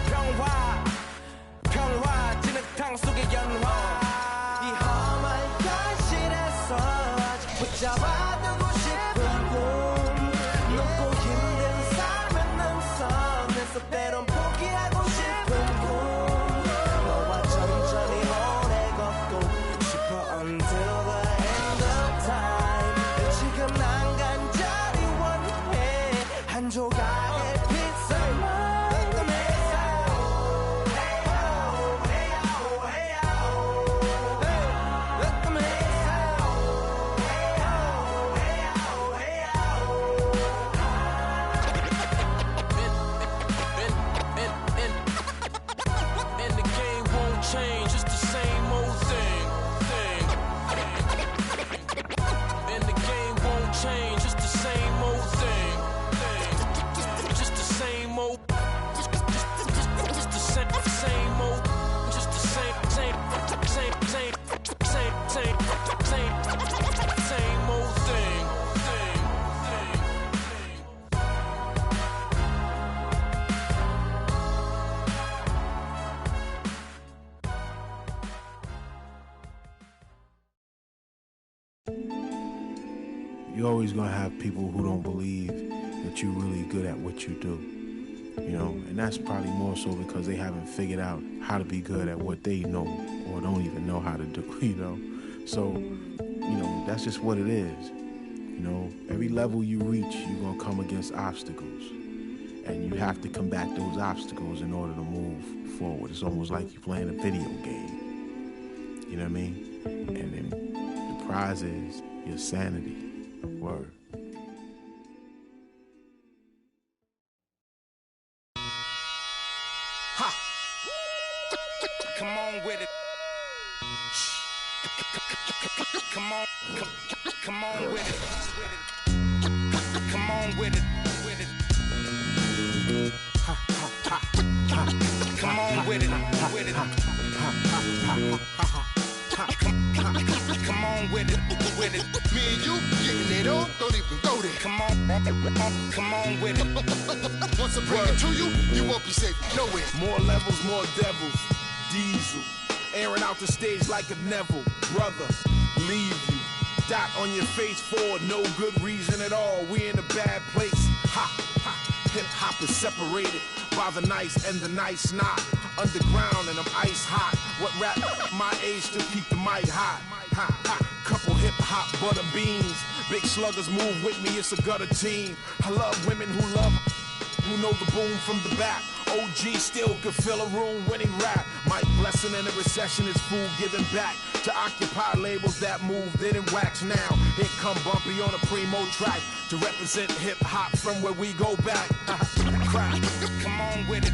평화 진흙탕 속의 연화 이 험한 현실에서 아직 붙잡아두고 싶은 꿈 넘고 힘든 삶의 능선에서 때론 포기하고 싶은 꿈 너와 천천히 오래 걷고 싶어 until the end of time 지금 난 간절히 원해 한 조각의 pizza change, it's the same old thing. And the game won't change, it's the same old thing. Just the same old, just the same old, just the same old thing. You're always going to have people who don't believe that you're really good at what you do, you know, and that's probably more so because they haven't figured out how to be good at what they know or don't even know how to do, you know. So, you know, that's just what it is. You know, every level you reach, you're going to come against obstacles. And you have to combat those obstacles in order to move forward. It's almost like you're playing a video game. You know what I mean? And then the prize is your sanity. Word. Ha! Come on with it. Come on with it. Come on with it. Ha, ha, ha, ha. Come on with it. With it. Ha, ha, ha, ha, ha. Come on with it. With it. Me and you getting it on. Don't even go there. Come on with it. Once I bring it to you, you won't be safe nowhere. More levels, more devils. Diesel. Airing out the stage like a Neville. Brother, leave you. Dot on your face for no good reason at all. We in a bad place. Ha, ha. Hip hop is separated by the nice and the nice not. Underground and I'm ice hot. What rap my age still keep the mic hot? Ha, ha. Couple hip hop butter beans. Big sluggers move with me, it's a gutter team. I love women who know the boom from the back. OG still could fill a room when he rap. Mike Blessing in a recession is food giving back to occupy labels that moved didn't wax now. Here come Bumpy on a primo track to represent hip hop from where we go back. Crack. Come on with it.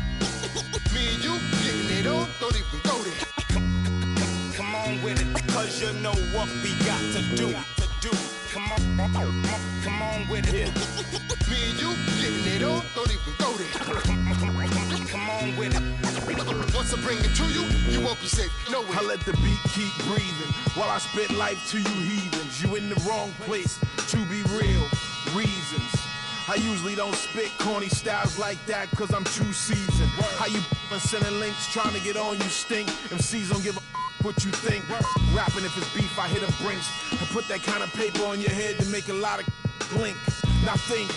Me and you getting it on. Don't even go there. Come on with it. Cause you know what we got to do. Come on with it. Me and you getting it on. Don't even go there. Come on with it. Once I bring it to you, you won't be safe nowhere. I let the beat keep breathing while I spit life to you heathens. You in the wrong place, to be real, reasons. I usually don't spit corny styles like that cause I'm too seasoned. How you sending links trying to get on, you stink. MCs don't give a what you think. Rapping if it's beef, I hit a brinks and put that kind of paper on your head to make a lot of blink. Now think,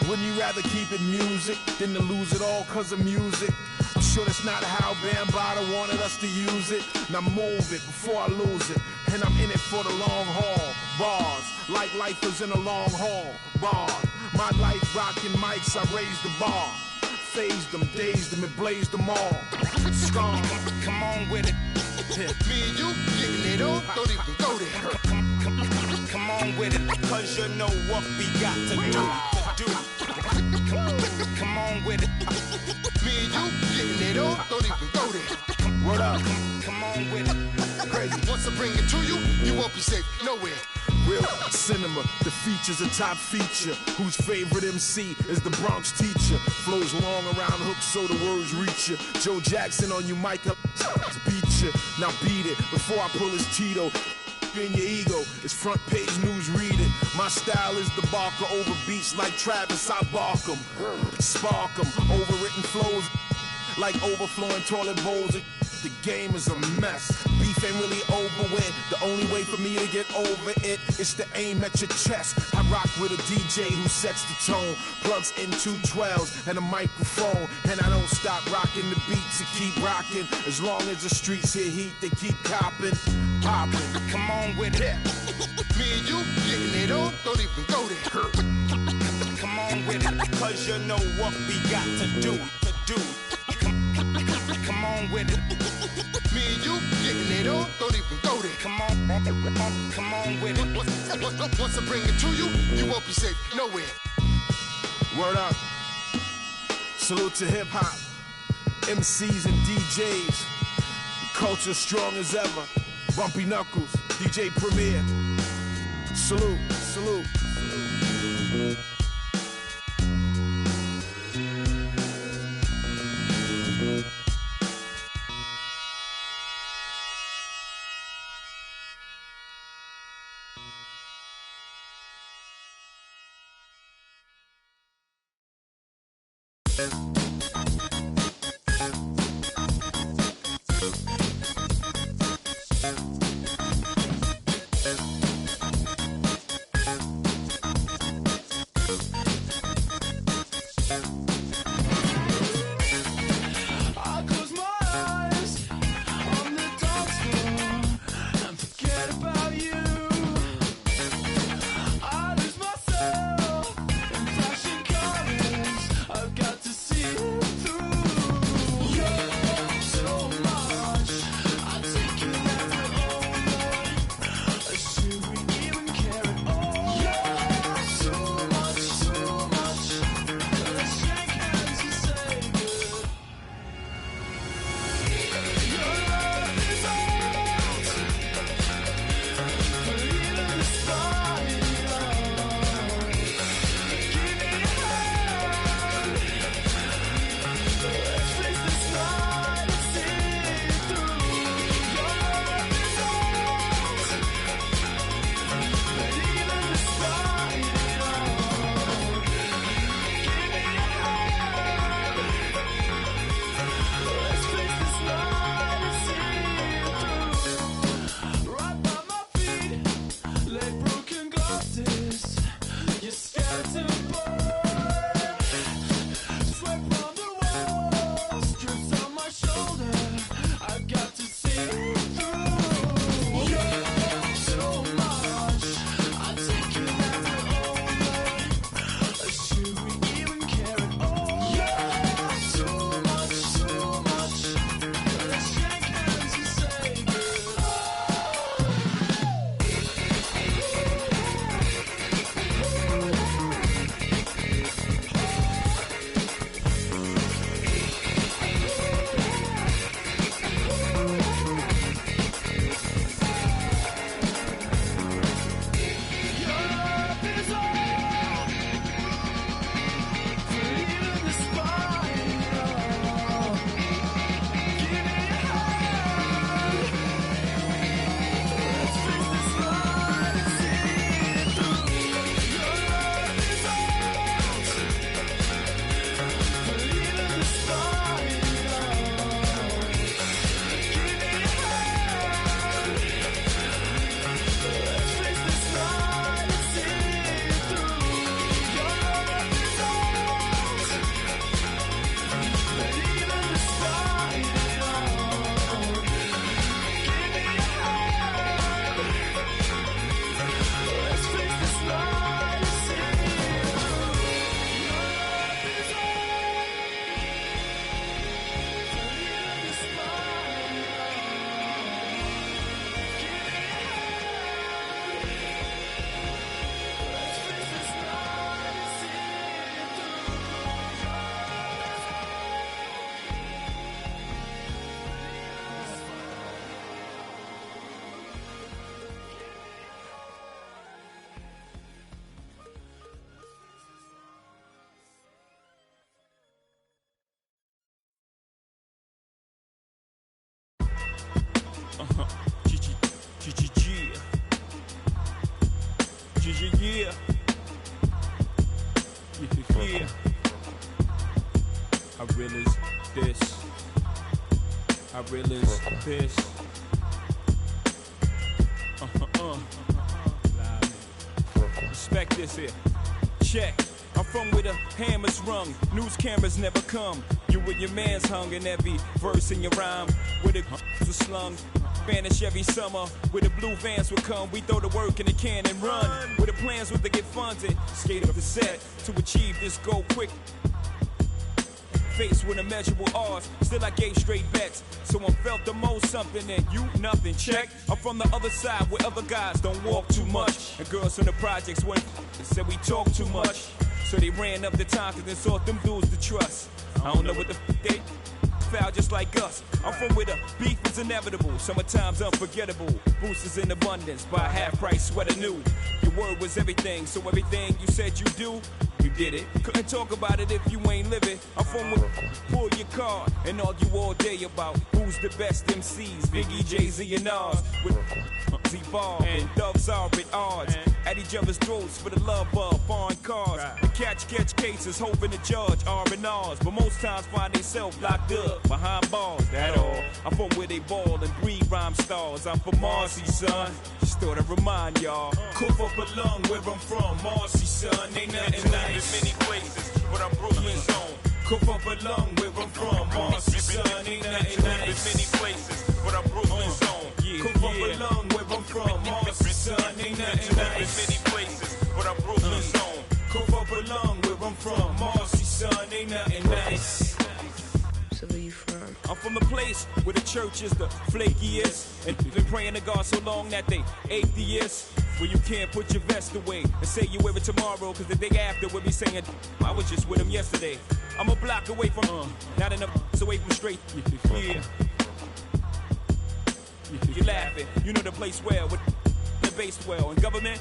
wouldn't you rather keep it music than to lose it all cause of music? I'm sure that's not how Bambaataa wanted us to use it. Now move it before I lose it. And I'm in it for the long haul. Bars, like lifers in a long haul. Bar, my life rocking mics, I raised the bar. Phased them, dazed them, and blazed them all. Scar, come on with it. Me and you getting it on. Don't even go there. Come on with it. Cause you know what we got to do. Come on with it. Me and you getting it on. Don't even go there. Word up. Come on with it. Crazy. Once I bring it to you, you won't be safe nowhere. Real cinema, the feature's a top feature. Whose favorite MC is the Bronx teacher? Flows long around hooks so the words reach you. Joe Jackson on you, Michael beat you. Now beat it before I pull his Tito. In your ego, it's front page news, read it. My style is the barker over beats like Travis, I bark 'em. Spark 'em, overwritten flows like overflowing toilet bowls. The game is a mess. Beef ain't really over with. The only way for me to get over it is to aim at your chest. I rock with a DJ who sets the tone, plugs in 212s and a microphone, and I don't stop rocking the beats and keep rocking. As long as the streets hit heat, they keep copping, popping. Come on with it. Me and you getting it on. Don't even go there. Come on with it. Cause you know what we got to do. Come on with it. Me and you getting it on. Don't even go there. Come on with it. Once I bring it to you, you won't be safe nowhere. Word up. Salute to hip hop, MCs and DJs. The culture strong as ever. Bumpy Knuckles, DJ Premier. Salute, salute. Got to bitch. Respect this here. Check. I'm from where the hammer's rung, news cameras never come. You and your man's hung in every verse in your rhyme. Where the are slung, vanish every summer. Where the blue vans would come, we throw the work in the can and run. Where the plans was to get funded, skate up the set to achieve this goal quick. Faced with immeasurable odds, still I gave straight bets. Someone felt the most something and you nothing. Check. I'm from the other side where other guys don't walk too much. And girls from the projects went and said we talk too much. So they ran up the time cause they sought them dudes to trust. I don't know what the they foul just like us. I'm from where the beef is inevitable. Summertime's unforgettable. Boosters in abundance. Buy a half price sweater new. Your word was everything, so everything you said you do, you did it. Couldn't talk about it if you ain't living. I'm from where pull your car and argue all day about who's the best MCs. Biggie, Jay-Z and Nas. With Z-Ball and thugs are at odds. At each other's throats for the love of foreign cars. The catch cases, hoping the judge R&Rs. But most times find themselves locked up behind bars, that all. I'm from where they ball and breed rhyme stars. I'm from Marcy, son. Just thought I'd remind y'all. Cough up a lung where I'm from, Marcy, son. Ain't nothing nice. Many places, but I'm Brooklyn's own. Cough up a lung where I'm from, Marcy, son. Ain't nothing nice. Many places, but I'm Brooklyn's own. Cough up a lung where I'm from, Marcy, son. Ain't nothing nice. Many places, but I'm Brooklyn's own. Cough up a lung where I'm from, Marcy, son. Ain't nothing nice. So where you from? I'm from the place where the church is the flakiest. And been praying to God so long that they atheists. Where you can't put your vest away and say you wear it tomorrow, cause the day after we'll be saying, I was just with him yesterday. I'm a block away from, not enough away from straight. Yeah. You're laughing, you know the place well, with the base well. And government,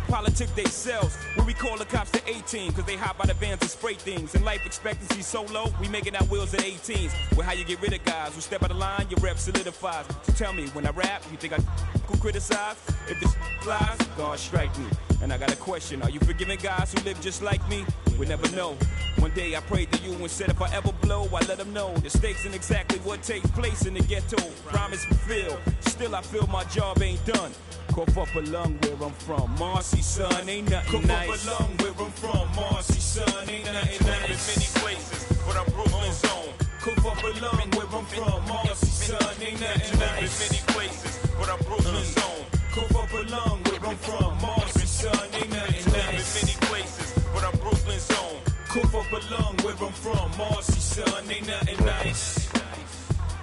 politic they sells. Where we call the cops to 18, cause they hop out of vans and spray things. And life expectancy so low, we making our wheels at 18s. Well, how you get rid of guys who step out of line, your rep solidifies. So tell me, when I rap, you think I could criticize? If this flies, God strike me. And I got a question, are you forgiving guys who live just like me? We never know. One day I prayed to you and said if I ever blow, I let them know the stakes and exactly what takes place in the ghetto. Promise fulfilled, still I feel my job ain't done. Cough up a lung where I'm from, Marcy, son, ain't nothing nice. Cough up a lung where I'm from, Marcy, son, ain't nothing nice. Many places, but I'm Brooklyn's own. Cough up a lung where I'm from, Marcy, son, ain't nothing nice. Many places, but I'm Brooklyn's own. Cough up a lung where I'm from, Marcy, son, ain't nothing nice. Many places, but I'm Brooklyn's own. Cough up a lung where I'm from, Marcy, son, ain't nothing nice.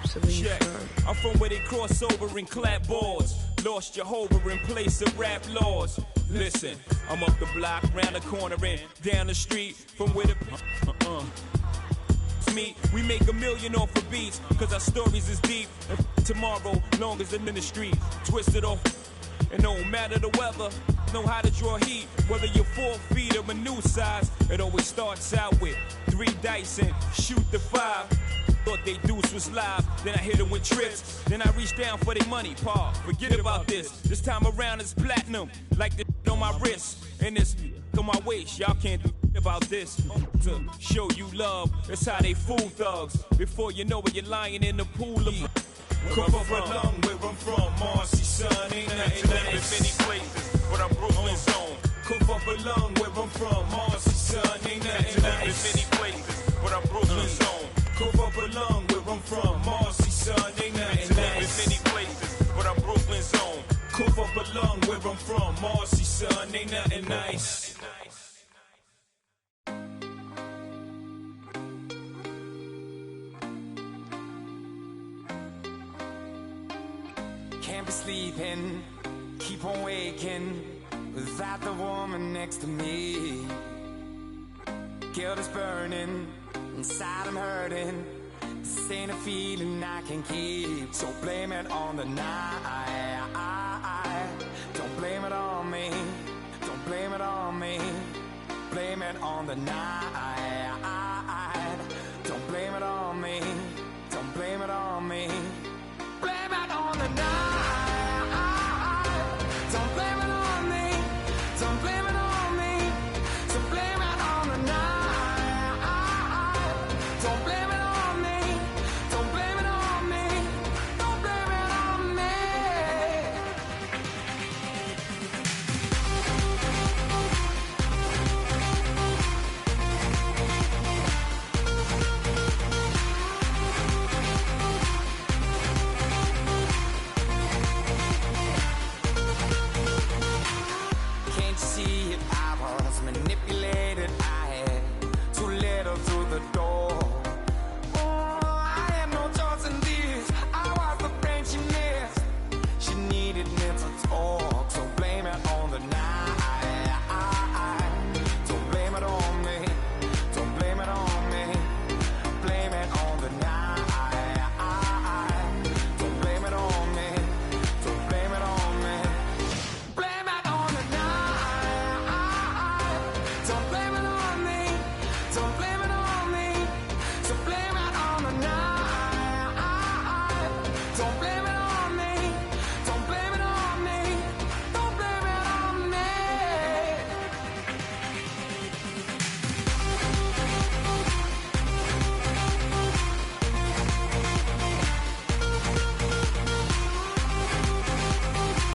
So where you Check. from? I'm from where they cross over and clap boards. Lost Jehovah in place of rap laws. Listen, I'm up the block, round the corner and down the street. From where the meet, we make $1 million off of beats, cause our stories is deep. And tomorrow, long as the ministry twisted off. And no matter the weather, know how to draw heat. Whether you're 4 feet or a new size, it always starts out with 3 dice and shoot the 5. Thought they deuce was live, then I hit them with trips. Then I reach down for their money, Paul. Forget about this. This time around it's platinum, like the on my wrist. And this on my waist, y'all can't do about this. To show you love, that's how they fool thugs. Before you know it, you're lying in the pool of Cough up a lung where I'm from, Marcy, son, ain't nothing nice. Many places, but I'm Brooklyn's own. Cough up a lung where I'm from, Marcy, son, ain't nothing nice. Many places, but I'm Brooklyn's own. Cough up a lung where I'm from, Marcy, son, ain't nothing nice. Many places, but I'm Brooklyn's own. Cough up a lung where I'm from, Marcy, son, ain't nothing nice. Can't be sleeping, keep on waking without the woman next to me. Guilt is burning, inside I'm hurting. This ain't a feeling I can keep. So blame it on the night. Don't blame it on me. Don't blame it on me. Blame it on the night. Don't blame it on me. Don't blame it on me. Blame it on the night.